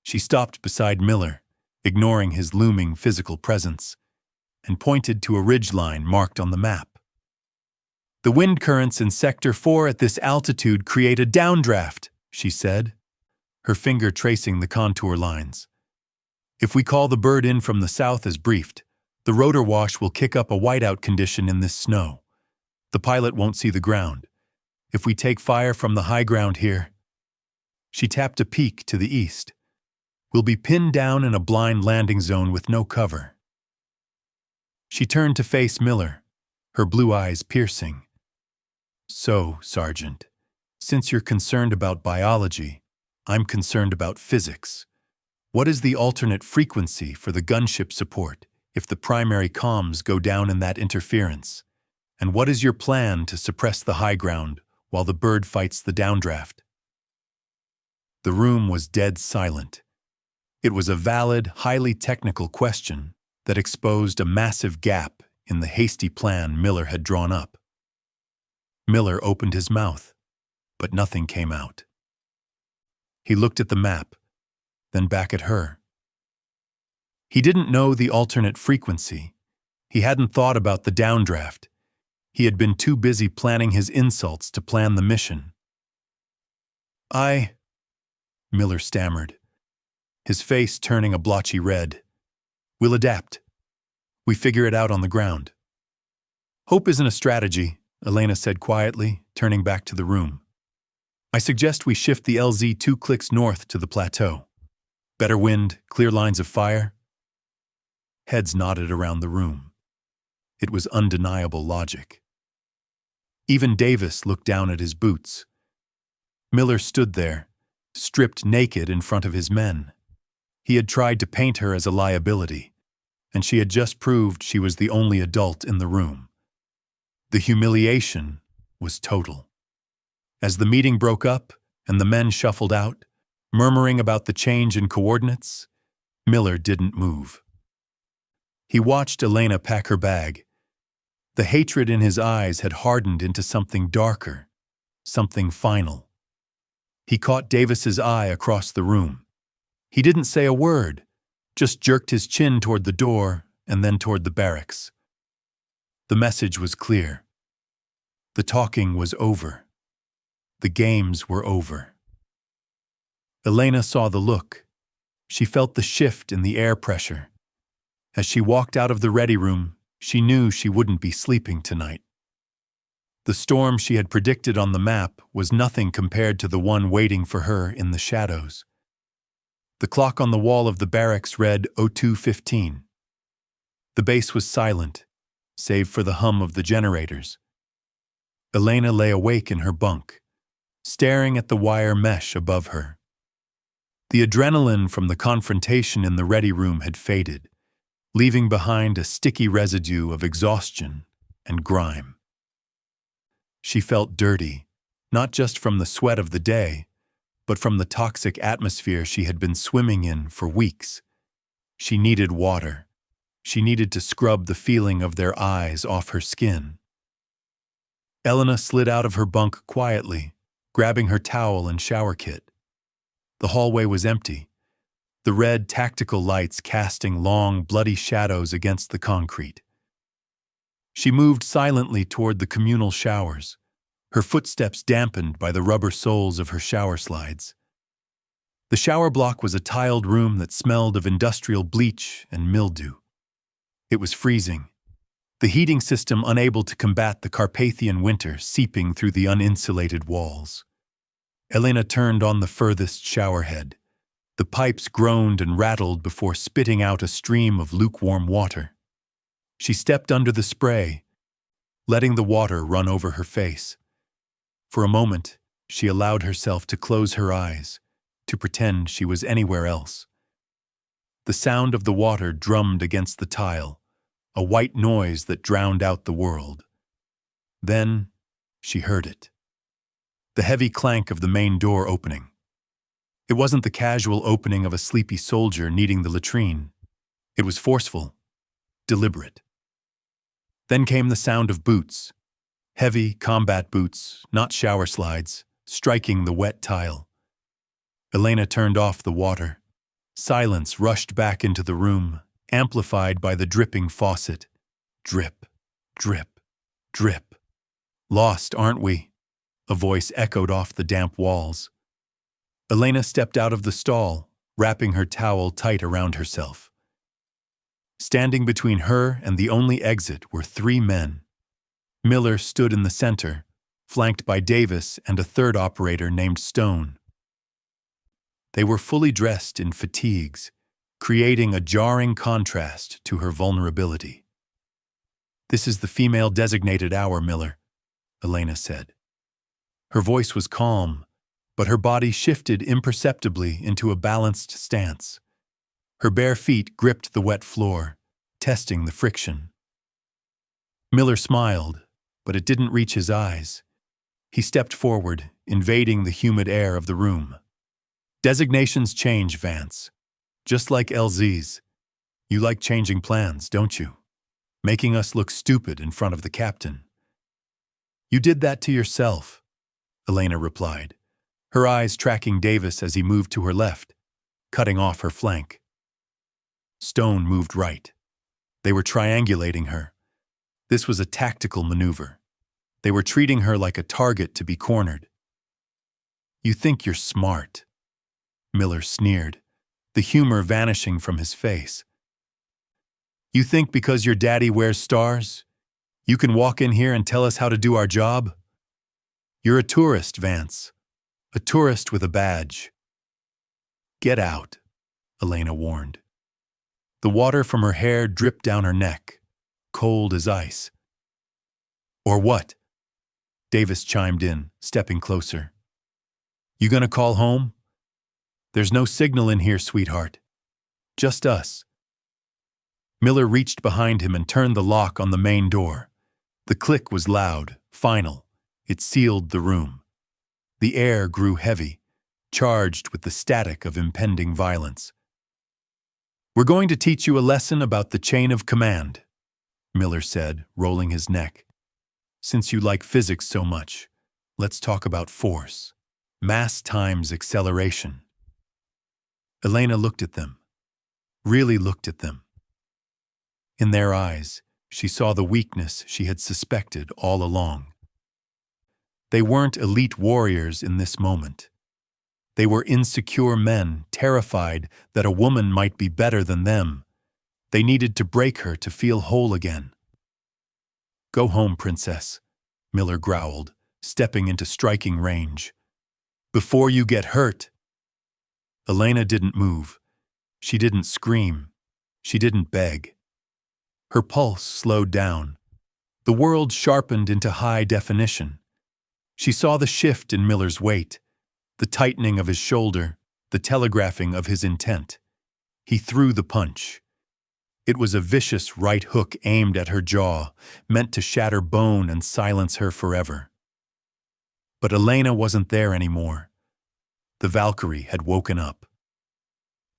She stopped beside Miller, ignoring his looming physical presence, and pointed to a ridgeline marked on the map. "The wind currents in Sector 4 at this altitude create a downdraft," she said, her finger tracing the contour lines. "If we call the bird in from the south as briefed, the rotor wash will kick up a whiteout condition in this snow. The pilot won't see the ground. If we take fire from the high ground here," she tapped a peak to the east, "we'll be pinned down in a blind landing zone with no cover." She turned to face Miller, her blue eyes piercing. "So, Sergeant, since you're concerned about biology, I'm concerned about physics. What is the alternate frequency for the gunship support if the primary comms go down in that interference? And what is your plan to suppress the high ground while the bird fights the downdraft?" The room was dead silent. It was a valid, highly technical question that exposed a massive gap in the hasty plan Miller had drawn up. Miller opened his mouth, but nothing came out. He looked at the map, then back at her. He didn't know the alternate frequency. He hadn't thought about the downdraft. He had been too busy planning his insults to plan the mission. Miller stammered, his face turning a blotchy red. "We'll adapt. We figure it out on the ground." "Hope isn't a strategy," Elena said quietly, turning back to the room. "I suggest we shift the LZ 2 clicks north to the plateau. Better wind, clear lines of fire." Heads nodded around the room. It was undeniable logic. Even Davis looked down at his boots. Miller stood there, stripped naked in front of his men. He had tried to paint her as a liability, and she had just proved she was the only adult in the room. The humiliation was total. As the meeting broke up and the men shuffled out, murmuring about the change in coordinates, Miller didn't move. He watched Elena pack her bag. The hatred in his eyes had hardened into something darker, something final. He caught Davis's eye across the room. He didn't say a word, just jerked his chin toward the door and then toward the barracks. The message was clear. The talking was over. The games were over. Elena saw the look. She felt the shift in the air pressure. As she walked out of the ready room, she knew she wouldn't be sleeping tonight. The storm she had predicted on the map was nothing compared to the one waiting for her in the shadows. The clock on the wall of the barracks read 02:15. The base was silent, save for the hum of the generators. Elena lay awake in her bunk, staring at the wire mesh above her. The adrenaline from the confrontation in the ready room had faded, leaving behind a sticky residue of exhaustion and grime. She felt dirty, not just from the sweat of the day, but from the toxic atmosphere she had been swimming in for weeks. She needed water. She needed to scrub the feeling of their eyes off her skin. Elena slid out of her bunk quietly, grabbing her towel and shower kit. The hallway was empty, the red tactical lights casting long, bloody shadows against the concrete. She moved silently toward the communal showers, her footsteps dampened by the rubber soles of her shower slides. The shower block was a tiled room that smelled of industrial bleach and mildew. It was freezing, the heating system unable to combat the Carpathian winter seeping through the uninsulated walls. Elena turned on the furthest shower head. The pipes groaned and rattled before spitting out a stream of lukewarm water. She stepped under the spray, letting the water run over her face. For a moment, she allowed herself to close her eyes, to pretend she was anywhere else. The sound of the water drummed against the tile, a white noise that drowned out the world. Then, she heard it. The heavy clank of the main door opening. It wasn't the casual opening of a sleepy soldier needing the latrine. It was forceful, deliberate. Then came the sound of boots. Heavy combat boots, not shower slides, striking the wet tile. Elena turned off the water. Silence rushed back into the room, amplified by the dripping faucet. Drip, drip, drip. Lost, aren't we? A voice echoed off the damp walls. Elena stepped out of the stall, wrapping her towel tight around herself. Standing between her and the only exit were 3 men. Miller stood in the center, flanked by Davis and a third operator named Stone. They were fully dressed in fatigues, creating a jarring contrast to her vulnerability. "This is the female designated hour, Miller," Elena said. Her voice was calm, but her body shifted imperceptibly into a balanced stance. Her bare feet gripped the wet floor, testing the friction. Miller smiled, but it didn't reach his eyes. He stepped forward, invading the humid air of the room. "Designations change, Vance. Just like LZ's. You like changing plans, don't you? Making us look stupid in front of the captain." "You did that to yourself," Elena replied, her eyes tracking Davis as he moved to her left, cutting off her flank. Stone moved right. They were triangulating her. This was a tactical maneuver. They were treating her like a target to be cornered. "You think you're smart," Miller sneered, the humor vanishing from his face. "You think because your daddy wears stars, you can walk in here and tell us how to do our job? You're a tourist, Vance. A tourist with a badge." "Get out," Elena warned. The water from her hair dripped down her neck, cold as ice. "Or what?" Davis chimed in, stepping closer. "You gonna call home? There's no signal in here, sweetheart. Just us." Miller reached behind him and turned the lock on the main door. The click was loud, final. It sealed the room. The air grew heavy, charged with the static of impending violence. "We're going to teach you a lesson about the chain of command," Miller said, rolling his neck. "Since you like physics so much, let's talk about force. Mass times acceleration." Elena looked at them, really looked at them. In their eyes, she saw the weakness she had suspected all along. They weren't elite warriors in this moment. They were insecure men, terrified that a woman might be better than them. They needed to break her to feel whole again. "Go home, princess," Miller growled, stepping into striking range. "Before you get hurt." Elena didn't move. She didn't scream. She didn't beg. Her pulse slowed down. The world sharpened into high definition. She saw the shift in Miller's weight, the tightening of his shoulder, the telegraphing of his intent. He threw the punch. It was a vicious right hook aimed at her jaw, meant to shatter bone and silence her forever. But Elena wasn't there anymore. The Valkyrie had woken up.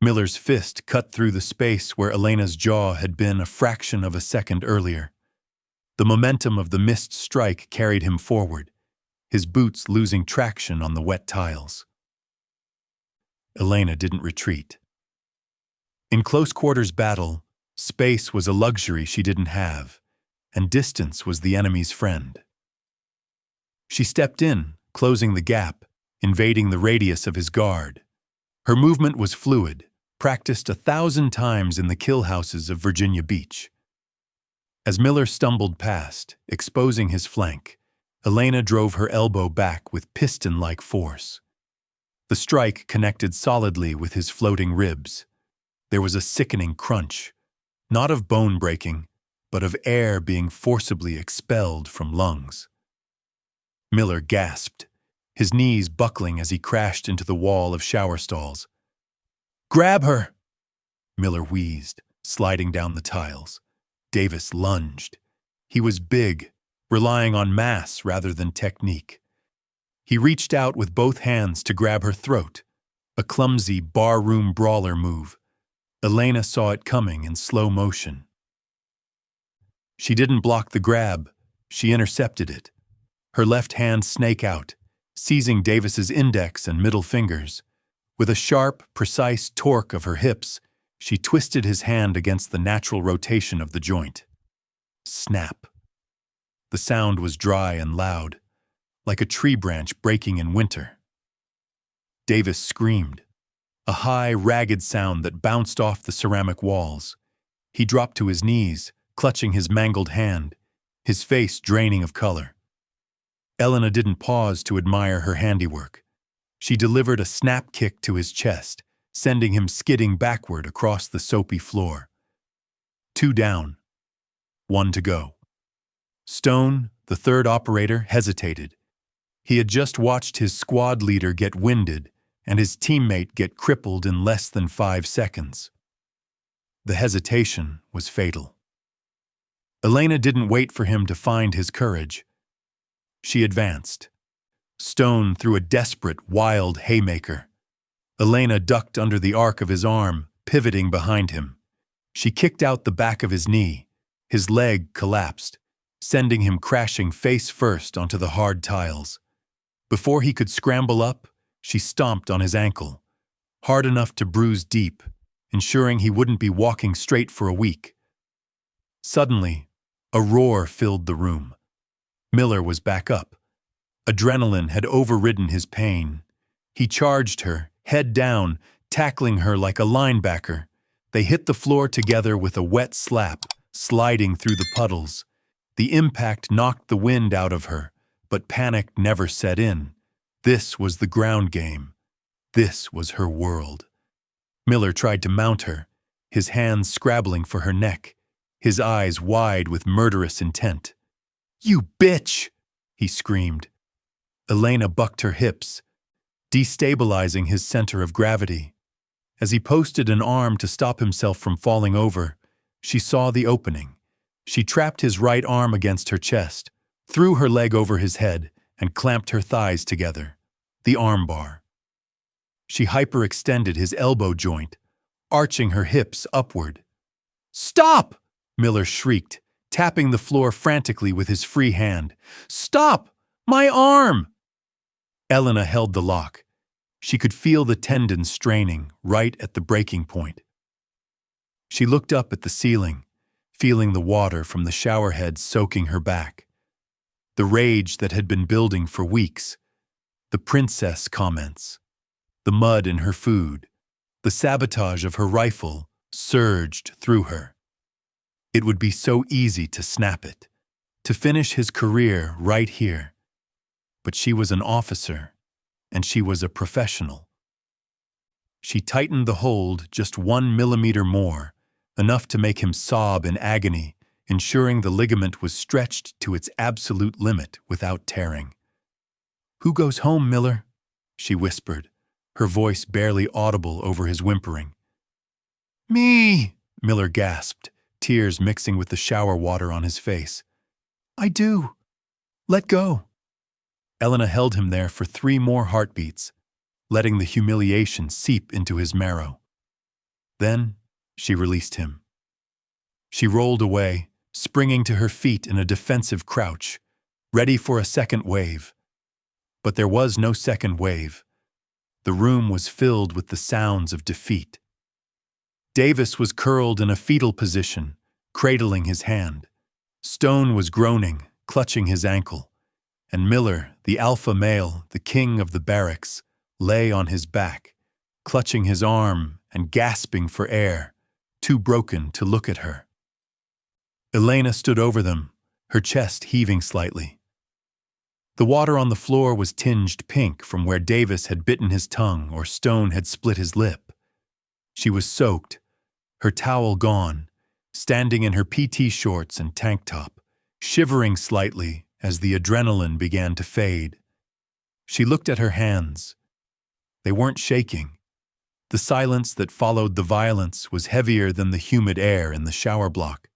Miller's fist cut through the space where Elena's jaw had been a fraction of a second earlier. The momentum of the missed strike carried him forward, his boots losing traction on the wet tiles. Elena didn't retreat. In close-quarters battle, space was a luxury she didn't have, and distance was the enemy's friend. She stepped in, closing the gap, invading the radius of his guard. Her movement was fluid, practiced 1,000 times in the kill houses of Virginia Beach. As Miller stumbled past, exposing his flank, Elena drove her elbow back with piston-like force. The strike connected solidly with his floating ribs. There was a sickening crunch, not of bone breaking, but of air being forcibly expelled from lungs. Miller gasped, his knees buckling as he crashed into the wall of shower stalls. "Grab her!" Miller wheezed, sliding down the tiles. Davis lunged. He was big, relying on mass rather than technique. He reached out with both hands to grab her throat, a clumsy barroom brawler move. Elena saw it coming in slow motion. She didn't block the grab, she intercepted it. Her left hand snake out, seizing Davis's index and middle fingers. With a sharp, precise torque of her hips, she twisted his hand against the natural rotation of the joint. Snap. The sound was dry and loud, like a tree branch breaking in winter. Davis screamed, a high, ragged sound that bounced off the ceramic walls. He dropped to his knees, clutching his mangled hand, his face draining of color. Elena didn't pause to admire her handiwork. She delivered a snap kick to his chest, sending him skidding backward across the soapy floor. 2 down. 1 to go. Stone, the third operator, hesitated. He had just watched his squad leader get winded and his teammate get crippled in less than 5 seconds. The hesitation was fatal. Elena didn't wait for him to find his courage. She advanced. Stone threw a desperate, wild haymaker. Elena ducked under the arc of his arm, pivoting behind him. She kicked out the back of his knee. His leg collapsed, sending him crashing face first onto the hard tiles. Before he could scramble up, she stomped on his ankle, hard enough to bruise deep, ensuring he wouldn't be walking straight for a week. Suddenly, a roar filled the room. Miller was back up. Adrenaline had overridden his pain. He charged her, head down, tackling her like a linebacker. They hit the floor together with a wet slap, sliding through the puddles. The impact knocked the wind out of her, but panic never set in. This was the ground game. This was her world. Miller tried to mount her, his hands scrabbling for her neck, his eyes wide with murderous intent. "You bitch!" he screamed. Elena bucked her hips, destabilizing his center of gravity. As he posted an arm to stop himself from falling over, she saw the opening. She trapped his right arm against her chest, threw her leg over his head, and clamped her thighs together. The armbar. She hyperextended his elbow joint, arching her hips upward. "Stop!" Miller shrieked, tapping the floor frantically with his free hand. "Stop! My arm!" Elena held the lock. She could feel the tendons straining right at the breaking point. She looked up at the ceiling, feeling the water from the showerhead soaking her back. The rage that had been building for weeks, the princess comments, the mud in her food, the sabotage of her rifle surged through her. It would be so easy to snap it, to finish his career right here. But she was an officer, and she was a professional. She tightened the hold just 1 millimeter more, enough to make him sob in agony, ensuring the ligament was stretched to its absolute limit without tearing. "Who goes home, Miller?" she whispered, her voice barely audible over his whimpering. "Me!" Miller gasped, tears mixing with the shower water on his face. "I do. Let go." Elena held him there for 3 more heartbeats, letting the humiliation seep into his marrow. Then she released him. She rolled away, springing to her feet in a defensive crouch, ready for a second wave. But there was no second wave. The room was filled with the sounds of defeat. Davis was curled in a fetal position, cradling his hand. Stone was groaning, clutching his ankle, and Miller, the alpha male, the king of the barracks, lay on his back, clutching his arm and gasping for air, too broken to look at her. Elena stood over them, her chest heaving slightly. The water on the floor was tinged pink from where Davis had bitten his tongue or Stone had split his lip. She was soaked, her towel gone, standing in her PT shorts and tank top, shivering slightly as the adrenaline began to fade. She looked at her hands. They weren't shaking. The silence that followed the violence was heavier than the humid air in the shower block.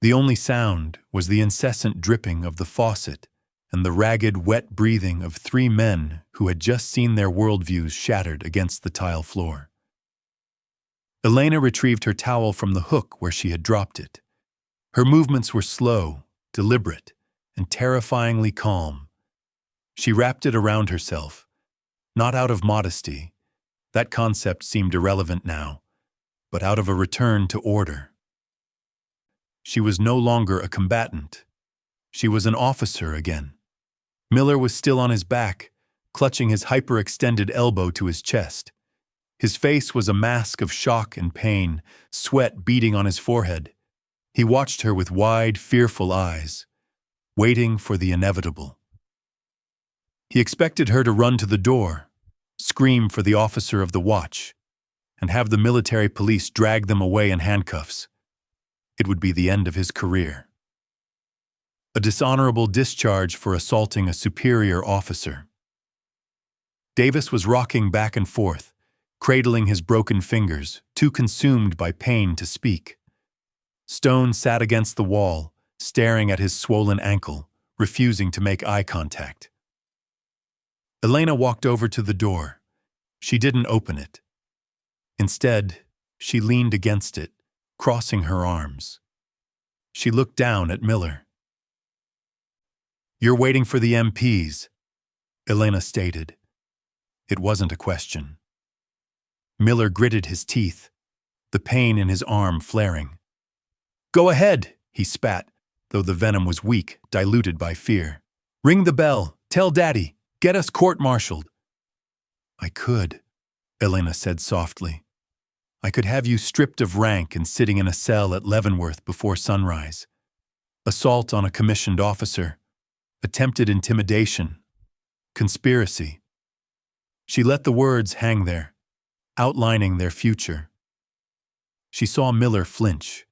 The only sound was the incessant dripping of the faucet and the ragged, wet breathing of three men who had just seen their worldviews shattered against the tile floor. Elena retrieved her towel from the hook where she had dropped it. Her movements were slow, deliberate, and terrifyingly calm. She wrapped it around herself, not out of modesty. That concept seemed irrelevant now, but out of a return to order. She was no longer a combatant. She was an officer again. Miller was still on his back, clutching his hyperextended elbow to his chest. His face was a mask of shock and pain, sweat beading on his forehead. He watched her with wide, fearful eyes, waiting for the inevitable. He expected her to run to the door, scream for the officer of the watch, and have the military police drag them away in handcuffs. It would be the end of his career. A dishonorable discharge for assaulting a superior officer. Davis was rocking back and forth, cradling his broken fingers, too consumed by pain to speak. Stone sat against the wall, staring at his swollen ankle, refusing to make eye contact. Elena walked over to the door. She didn't open it. Instead, she leaned against it, crossing her arms. She looked down at Miller. "You're waiting for the MPs," Elena stated. It wasn't a question. Miller gritted his teeth, the pain in his arm flaring. "Go ahead," he spat, though the venom was weak, diluted by fear. "Ring the bell, tell Daddy, get us court-martialed." "I could," Elena said softly. "I could have you stripped of rank and sitting in a cell at Leavenworth before sunrise. Assault on a commissioned officer, attempted intimidation, conspiracy." She let the words hang there, outlining their future. She saw Miller flinch.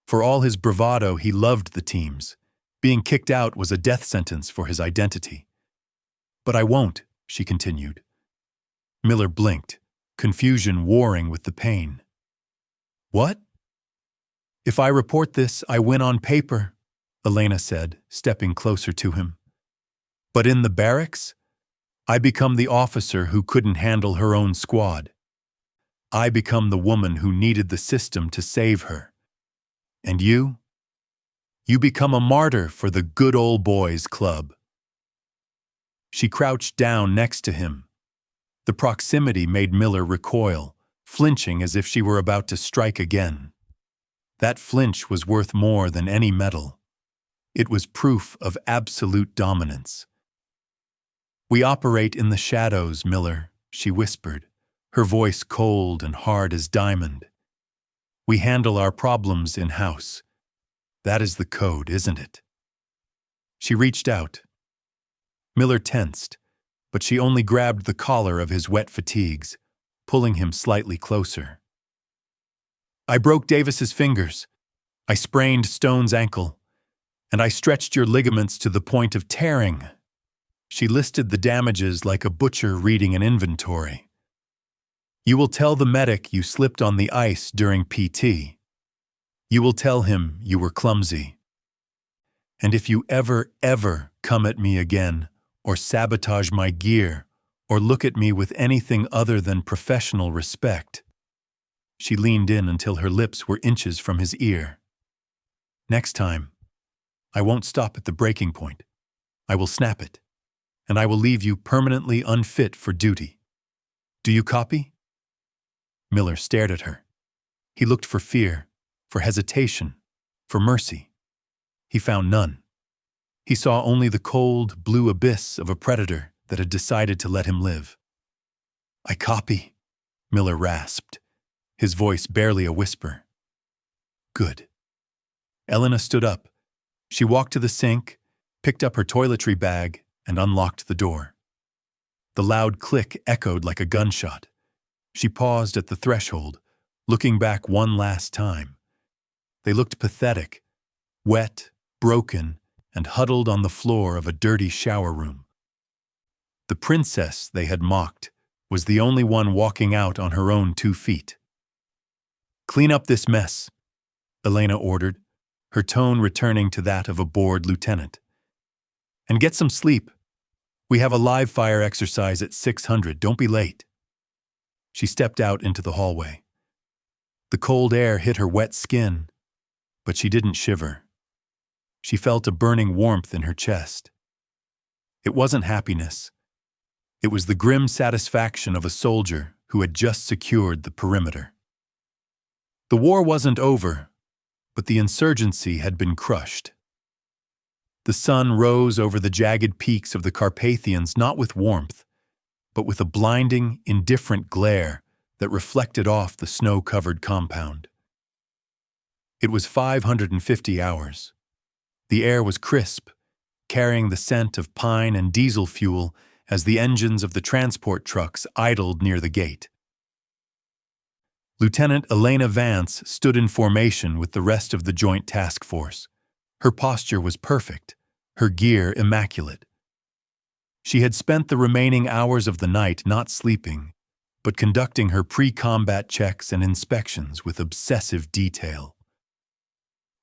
For all his bravado, he loved the teams. Being kicked out was a death sentence for his identity. "But I won't," she continued. Miller blinked, confusion warring with the pain. "What?" "If I report this, I win on paper," Elena said, stepping closer to him. "But in the barracks, I become the officer who couldn't handle her own squad. I become the woman who needed the system to save her. And you? You become a martyr for the good old boys club." She crouched down next to him. The proximity made Miller recoil, flinching as if she were about to strike again. That flinch was worth more than any medal. It was proof of absolute dominance. "We operate in the shadows, Miller," she whispered, her voice cold and hard as diamond. "We handle our problems in-house. That is the code, isn't it?" She reached out. Miller tensed, but she only grabbed the collar of his wet fatigues, pulling him slightly closer. "I broke Davis's fingers. I sprained Stone's ankle. And I stretched your ligaments to the point of tearing." She listed the damages like a butcher reading an inventory. "You will tell the medic you slipped on the ice during PT. You will tell him you were clumsy. And if you ever come at me again, or sabotage my gear, or look at me with anything other than professional respect." She leaned in until her lips were inches from his ear. "Next time, I won't stop at the breaking point. I will snap it, and I will leave you permanently unfit for duty." Do you copy? Miller stared at her. He looked for fear, for hesitation, for mercy. He found none. He saw only the cold, blue abyss of a predator that had decided to let him live. I copy, Miller rasped, his voice barely a whisper. Good. Elena stood up. She walked to the sink, picked up her toiletry bag, and unlocked the door. The loud click echoed like a gunshot. She paused at the threshold, looking back one last time. They looked pathetic, wet, broken, and huddled on the floor of a dirty shower room. The princess they had mocked was the only one walking out on her own 2 feet. Clean up this mess, Elena ordered, her tone returning to that of a bored lieutenant. And get some sleep. We have a live fire exercise at 600, don't be late. She stepped out into the hallway. The cold air hit her wet skin, but she didn't shiver. She felt a burning warmth in her chest. It wasn't happiness. It was the grim satisfaction of a soldier who had just secured the perimeter. The war wasn't over, but the insurgency had been crushed. The sun rose over the jagged peaks of the Carpathians not with warmth, but with a blinding, indifferent glare that reflected off the snow-covered compound. It was 550 hours. The air was crisp, carrying the scent of pine and diesel fuel as the engines of the transport trucks idled near the gate. Lieutenant Elena Vance stood in formation with the rest of the Joint Task Force. Her posture was perfect, her gear immaculate. She had spent the remaining hours of the night not sleeping, but conducting her pre-combat checks and inspections with obsessive detail.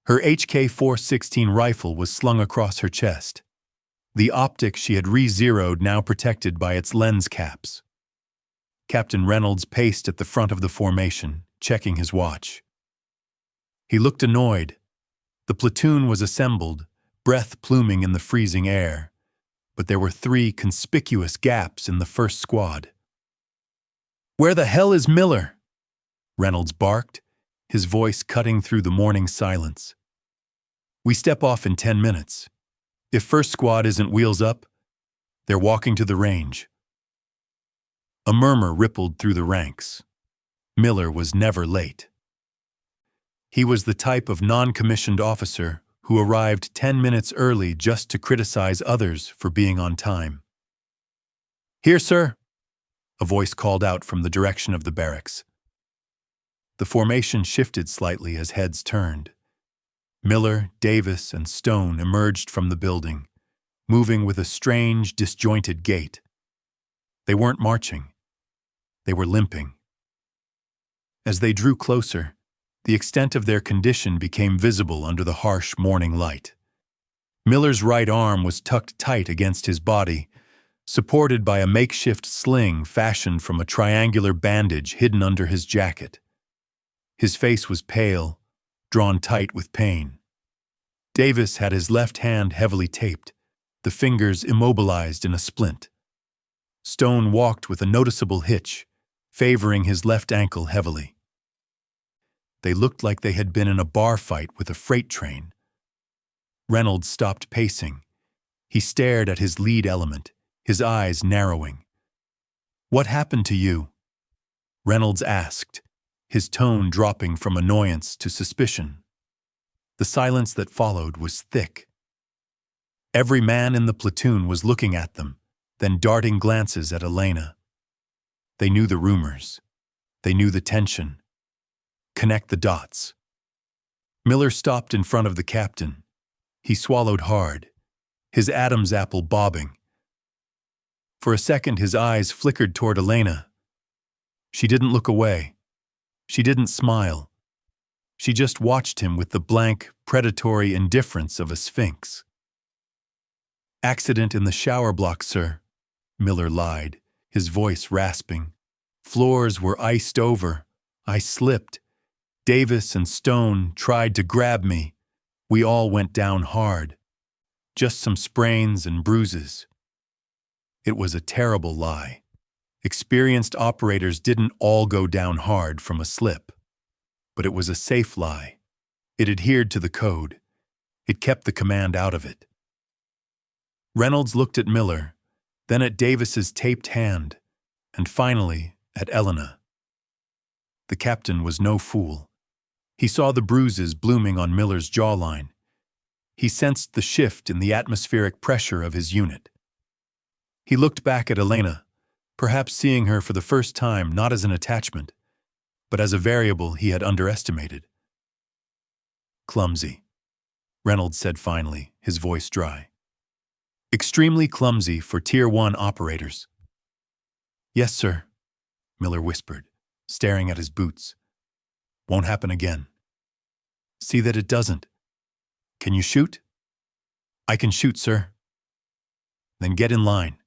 Her HK-416 rifle was slung across her chest, the optic she had re-zeroed now protected by its lens caps. Captain Reynolds paced at the front of the formation, checking his watch. He looked annoyed. The platoon was assembled, breath pluming in the freezing air, but there were 3 conspicuous gaps in the first squad. "Where the hell is Miller?" Reynolds barked, his voice cutting through the morning silence. "We step off in 10 minutes. If first squad isn't wheels up, they're walking to the range." A murmur rippled through the ranks. Miller was never late. He was the type of non-commissioned officer who arrived 10 minutes early just to criticize others for being on time. "Here, sir," a voice called out from the direction of the barracks. The formation shifted slightly as heads turned. Miller, Davis, and Stone emerged from the building, moving with a strange, disjointed gait. They weren't marching. They were limping. As they drew closer, the extent of their condition became visible under the harsh morning light. Miller's right arm was tucked tight against his body, supported by a makeshift sling fashioned from a triangular bandage hidden under his jacket. His face was pale, drawn tight with pain. Davis had his left hand heavily taped, the fingers immobilized in a splint. Stone walked with a noticeable hitch, favoring his left ankle heavily. They looked like they had been in a bar fight with a freight train. Reynolds stopped pacing. He stared at his lead element, his eyes narrowing. "What happened to you?" Reynolds asked, his tone dropping from annoyance to suspicion. The silence that followed was thick. Every man in the platoon was looking at them, then darting glances at Elena. They knew the rumors. They knew the tension. Connect the dots. Miller stopped in front of the captain. He swallowed hard, his Adam's apple bobbing. For a second, his eyes flickered toward Elena. She didn't look away. She didn't smile. She just watched him with the blank, predatory indifference of a sphinx. "Accident in the shower block, sir," Miller lied, his voice rasping. "Floors were iced over. I slipped. Davis and Stone tried to grab me. We all went down hard. Just some sprains and bruises." It was a terrible lie. Experienced operators didn't all go down hard from a slip. But it was a safe lie. It adhered to the code. It kept the command out of it. Reynolds looked at Miller, then at Davis's taped hand, and finally at Elena. The captain was no fool. He saw the bruises blooming on Miller's jawline. He sensed the shift in the atmospheric pressure of his unit. He looked back at Elena, perhaps seeing her for the first time not as an attachment, but as a variable he had underestimated. "Clumsy," Reynolds said finally, his voice dry. "Extremely clumsy for Tier 1 operators." "Yes, sir," Miller whispered, staring at his boots. "Won't happen again." "See that it doesn't. Can you shoot?" "I can shoot, sir." "Then get in line.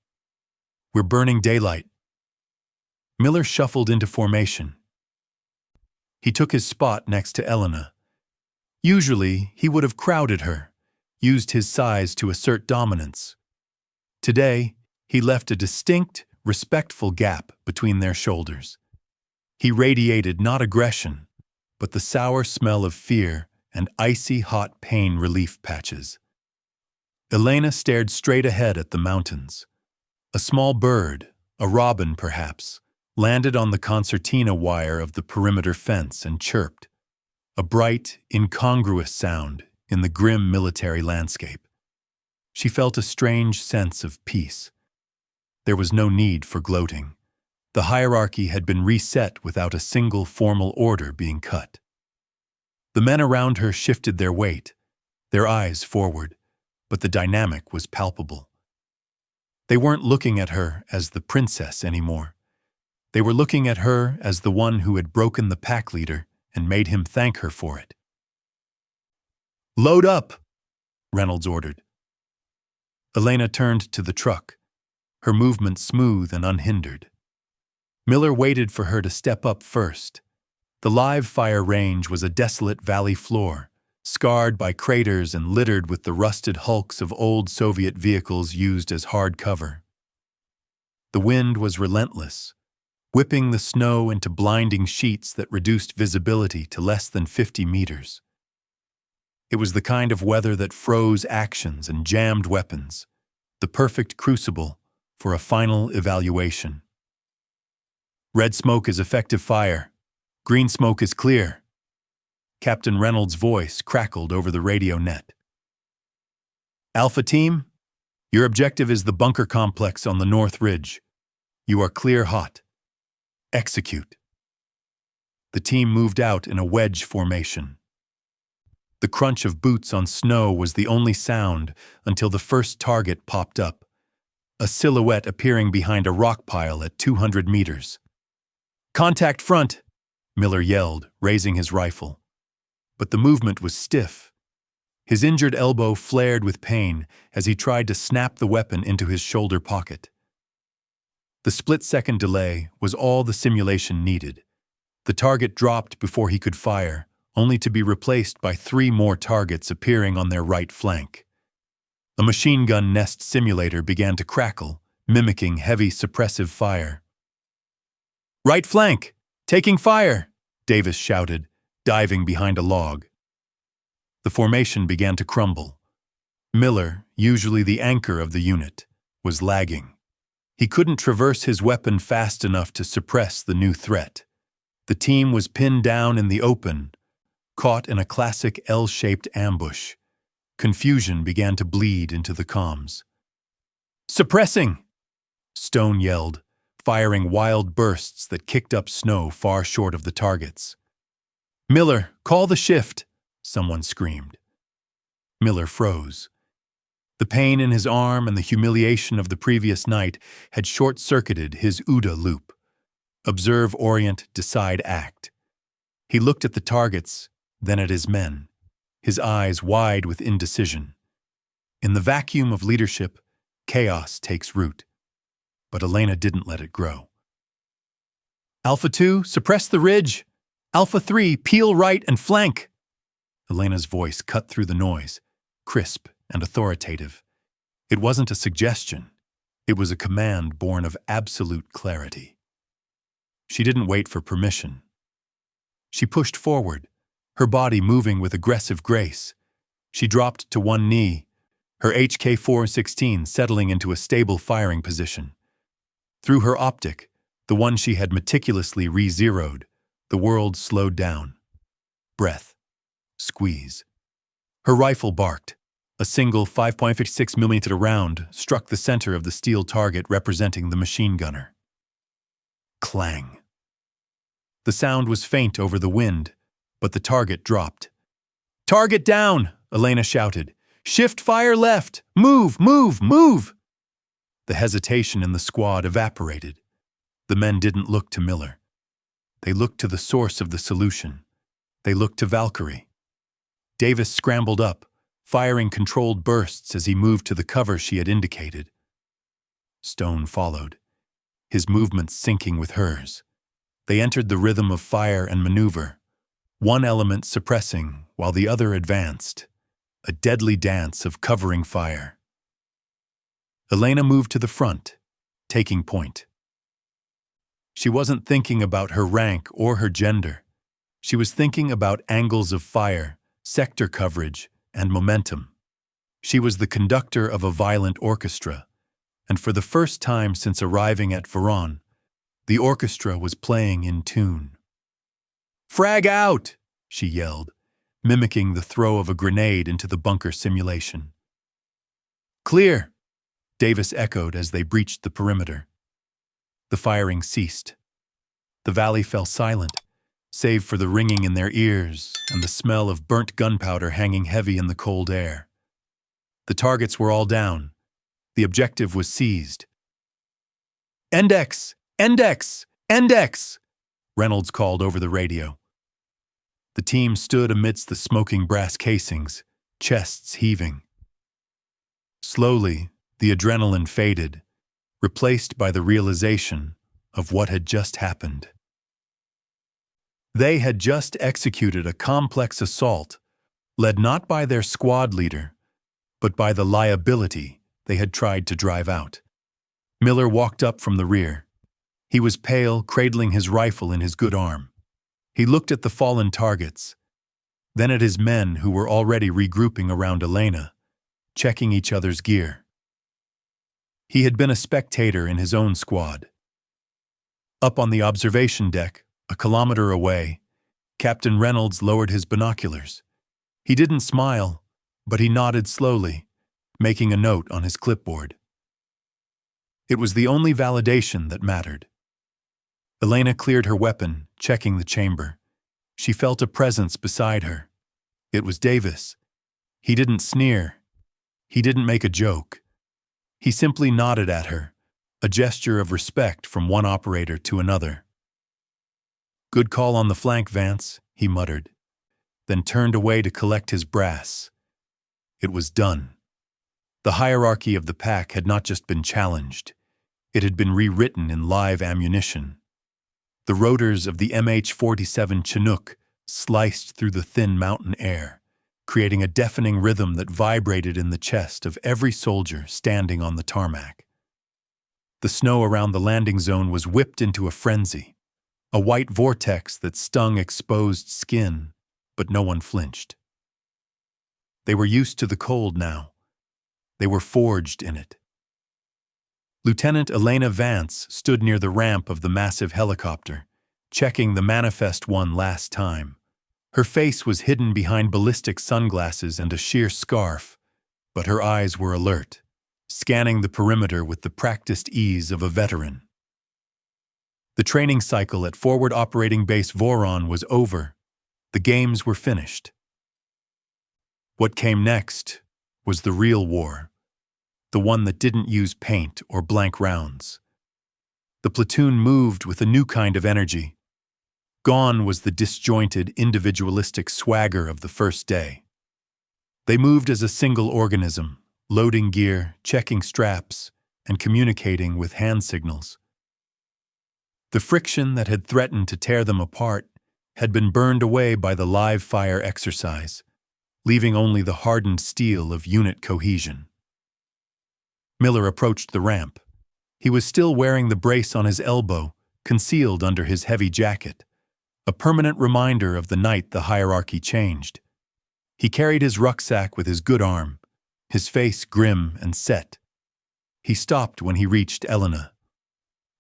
We're burning daylight." Miller shuffled into formation. He took his spot next to Elena. Usually, he would have crowded her, used his size to assert dominance. Today, he left a distinct, respectful gap between their shoulders. He radiated not aggression, but the sour smell of fear and icy hot pain relief patches. Elena stared straight ahead at the mountains. A small bird, a robin perhaps, landed on the concertina wire of the perimeter fence and chirped, a bright, incongruous sound in the grim military landscape. She felt a strange sense of peace. There was no need for gloating. The hierarchy had been reset without a single formal order being cut. The men around her shifted their weight, their eyes forward, but the dynamic was palpable. They weren't looking at her as the princess anymore. They were looking at her as the one who had broken the pack leader and made him thank her for it. "Load up," Reynolds ordered. Elena turned to the truck, her movement smooth and unhindered. Miller waited for her to step up first. The live fire range was a desolate valley floor, scarred by craters and littered with the rusted hulks of old Soviet vehicles used as hard cover. The wind was relentless, whipping the snow into blinding sheets that reduced visibility to less than 50 meters. It was the kind of weather that froze actions and jammed weapons, the perfect crucible for a final evaluation. "Red smoke is effective fire. Green smoke is clear." Captain Reynolds' voice crackled over the radio net. "Alpha Team, your objective is the bunker complex on the North Ridge. You are clear hot. Execute." The team moved out in a wedge formation. The crunch of boots on snow was the only sound until the first target popped up, a silhouette appearing behind a rock pile at 200 meters. "Contact front," Miller yelled, raising his rifle. But the movement was stiff. His injured elbow flared with pain as he tried to snap the weapon into his shoulder pocket. The split-second delay was all the simulation needed. The target dropped before he could fire, only to be replaced by 3 more targets appearing on their right flank. A machine gun nest simulator began to crackle, mimicking heavy suppressive fire. "Right flank! Taking fire!" Davis shouted, diving behind a log. The formation began to crumble. Miller, usually the anchor of the unit, was lagging. He couldn't traverse his weapon fast enough to suppress the new threat. The team was pinned down in the open, caught in a classic L-shaped ambush. Confusion began to bleed into the comms. "Suppressing!" Stone yelled, firing wild bursts that kicked up snow far short of the targets. "Miller, call the shift!" someone screamed. Miller froze. The pain in his arm and the humiliation of the previous night had short-circuited his OODA loop. Observe, orient, decide, act. He looked at the targets, then at his men, his eyes wide with indecision. In the vacuum of leadership, chaos takes root. But Elena didn't let it grow. "Alpha 2, suppress the ridge! Alpha 3, peel right and flank!" Elena's voice cut through the noise, crisp and authoritative. It wasn't a suggestion. It was a command born of absolute clarity. She didn't wait for permission. She pushed forward, her body moving with aggressive grace. She dropped to one knee, her HK-416 settling into a stable firing position. Through her optic, the one she had meticulously re-zeroed, the world slowed down. Breath. Squeeze. Her rifle barked. A single 5.56mm round struck the center of the steel target representing the machine gunner. Clang. The sound was faint over the wind, but the target dropped. "Target down!" Elena shouted. "Shift fire left! Move, move, move!" The hesitation in the squad evaporated. The men didn't look to Miller. They looked to the source of the solution. They looked to Valkyrie. Davis scrambled up, firing controlled bursts as he moved to the cover she had indicated. Stone followed, his movements syncing with hers. They entered the rhythm of fire and maneuver, one element suppressing while the other advanced, a deadly dance of covering fire. Elena moved to the front, taking point. She wasn't thinking about her rank or her gender. She was thinking about angles of fire, sector coverage, and momentum. She was the conductor of a violent orchestra, and for the first time since arriving at Voron, the orchestra was playing in tune. "Frag out!" she yelled, mimicking the throw of a grenade into the bunker simulation. "Clear!" Davis echoed as they breached the perimeter. The firing ceased. The valley fell silent, save for the ringing in their ears and the smell of burnt gunpowder hanging heavy in the cold air. The targets were all down. The objective was seized. "Index! Index! Index!" Reynolds called over the radio. The team stood amidst the smoking brass casings, chests heaving. Slowly, the adrenaline faded, replaced by the realization of what had just happened. They had just executed a complex assault, led not by their squad leader, but by the liability they had tried to drive out. Miller walked up from the rear. He was pale, cradling his rifle in his good arm. He looked at the fallen targets, then at his men who were already regrouping around Elena, checking each other's gear. He had been a spectator in his own squad. Up on the observation deck, a kilometer away, Captain Reynolds lowered his binoculars. He didn't smile, but he nodded slowly, making a note on his clipboard. It was the only validation that mattered. Elena cleared her weapon, checking the chamber. She felt a presence beside her. It was Davis. He didn't sneer. He didn't make a joke. He simply nodded at her, a gesture of respect from one operator to another. "Good call on the flank, Vance," he muttered, then turned away to collect his brass. It was done. The hierarchy of the pack had not just been challenged, it had been rewritten in live ammunition. The rotors of the MH-47 Chinook sliced through the thin mountain air, creating a deafening rhythm that vibrated in the chest of every soldier standing on the tarmac. The snow around the landing zone was whipped into a frenzy, a white vortex that stung exposed skin, but no one flinched. They were used to the cold now. They were forged in it. Lieutenant Elena Vance stood near the ramp of the massive helicopter, checking the manifest one last time. Her face was hidden behind ballistic sunglasses and a sheer scarf, but her eyes were alert, scanning the perimeter with the practiced ease of a veteran. The training cycle at Forward Operating Base Voron was over. The games were finished. What came next was the real war, the one that didn't use paint or blank rounds. The platoon moved with a new kind of energy. Gone was the disjointed, individualistic swagger of the first day. They moved as a single organism, loading gear, checking straps, and communicating with hand signals. The friction that had threatened to tear them apart had been burned away by the live fire exercise, leaving only the hardened steel of unit cohesion. Miller approached the ramp. He was still wearing the brace on his elbow, concealed under his heavy jacket, a permanent reminder of the night the hierarchy changed. He carried his rucksack with his good arm, his face grim and set. He stopped when he reached Elena.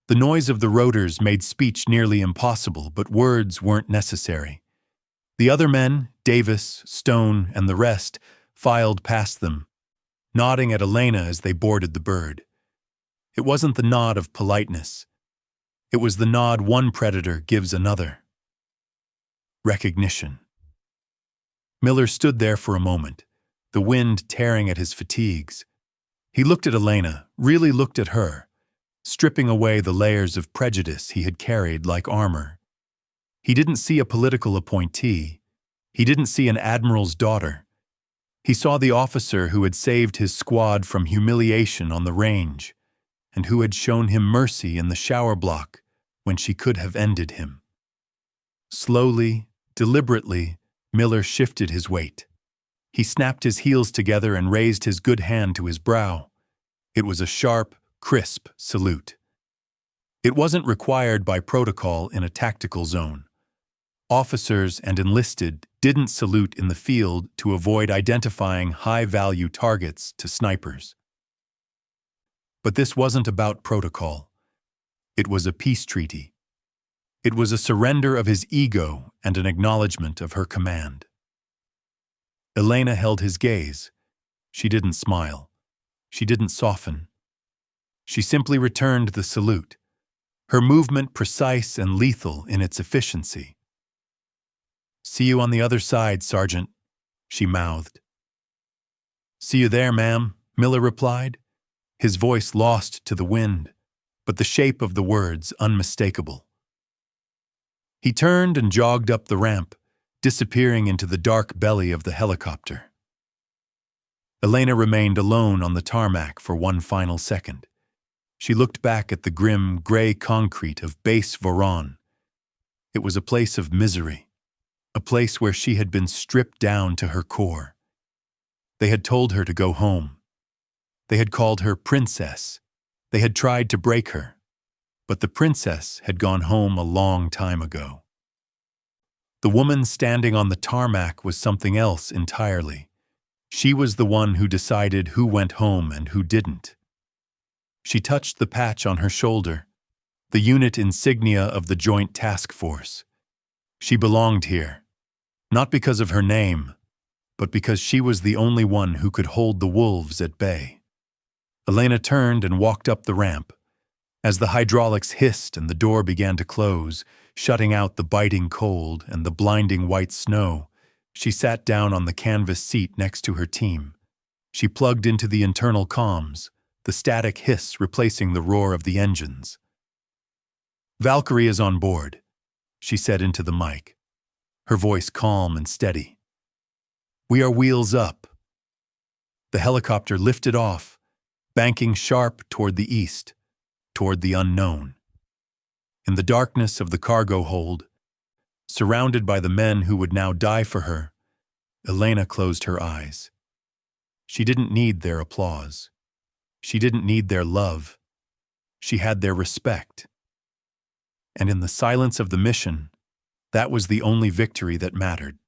The noise of the rotors made speech nearly impossible, but words weren't necessary. The other men, Davis, Stone, and the rest, filed past them, nodding at Elena as they boarded the bird. It wasn't the nod of politeness. It was the nod one predator gives another. Recognition. Miller stood there for a moment, the wind tearing at his fatigues. He looked at Elena, really looked at her, stripping away the layers of prejudice he had carried like armor. He didn't see a political appointee. He didn't see an admiral's daughter. He saw the officer who had saved his squad from humiliation on the range, and who had shown him mercy in the shower block when she could have ended him. Slowly, deliberately, Miller shifted his weight. He snapped his heels together and raised his good hand to his brow. It was a sharp, crisp salute. It wasn't required by protocol in a tactical zone. Officers and enlisted didn't salute in the field to avoid identifying high-value targets to snipers. But this wasn't about protocol. It was a peace treaty. It was a surrender of his ego and an acknowledgement of her command. Elena held his gaze. She didn't smile. She didn't soften. She simply returned the salute, her movement precise and lethal in its efficiency. "See you on the other side, Sergeant," she mouthed. "See you there, ma'am," Miller replied, his voice lost to the wind, but the shape of the words unmistakable. He turned and jogged up the ramp, disappearing into the dark belly of the helicopter. Elena remained alone on the tarmac for one final second. She looked back at the grim, gray concrete of base Voron. It was a place of misery, a place where she had been stripped down to her core. They had told her to go home. They had called her princess. They had tried to break her. But the princess had gone home a long time ago. The woman standing on the tarmac was something else entirely. She was the one who decided who went home and who didn't. She touched the patch on her shoulder, the unit insignia of the Joint Task Force. She belonged here, not because of her name, but because she was the only one who could hold the wolves at bay. Elena turned and walked up the ramp. As the hydraulics hissed and the door began to close, shutting out the biting cold and the blinding white snow, she sat down on the canvas seat next to her team. She plugged into the internal comms, the static hiss replacing the roar of the engines. "Valkyrie is on board," she said into the mic, her voice calm and steady. "We are wheels up." The helicopter lifted off, banking sharp toward the east, toward the unknown. In the darkness of the cargo hold, surrounded by the men who would now die for her, Elena closed her eyes. She didn't need their applause. She didn't need their love. She had their respect. And in the silence of the mission, that was the only victory that mattered.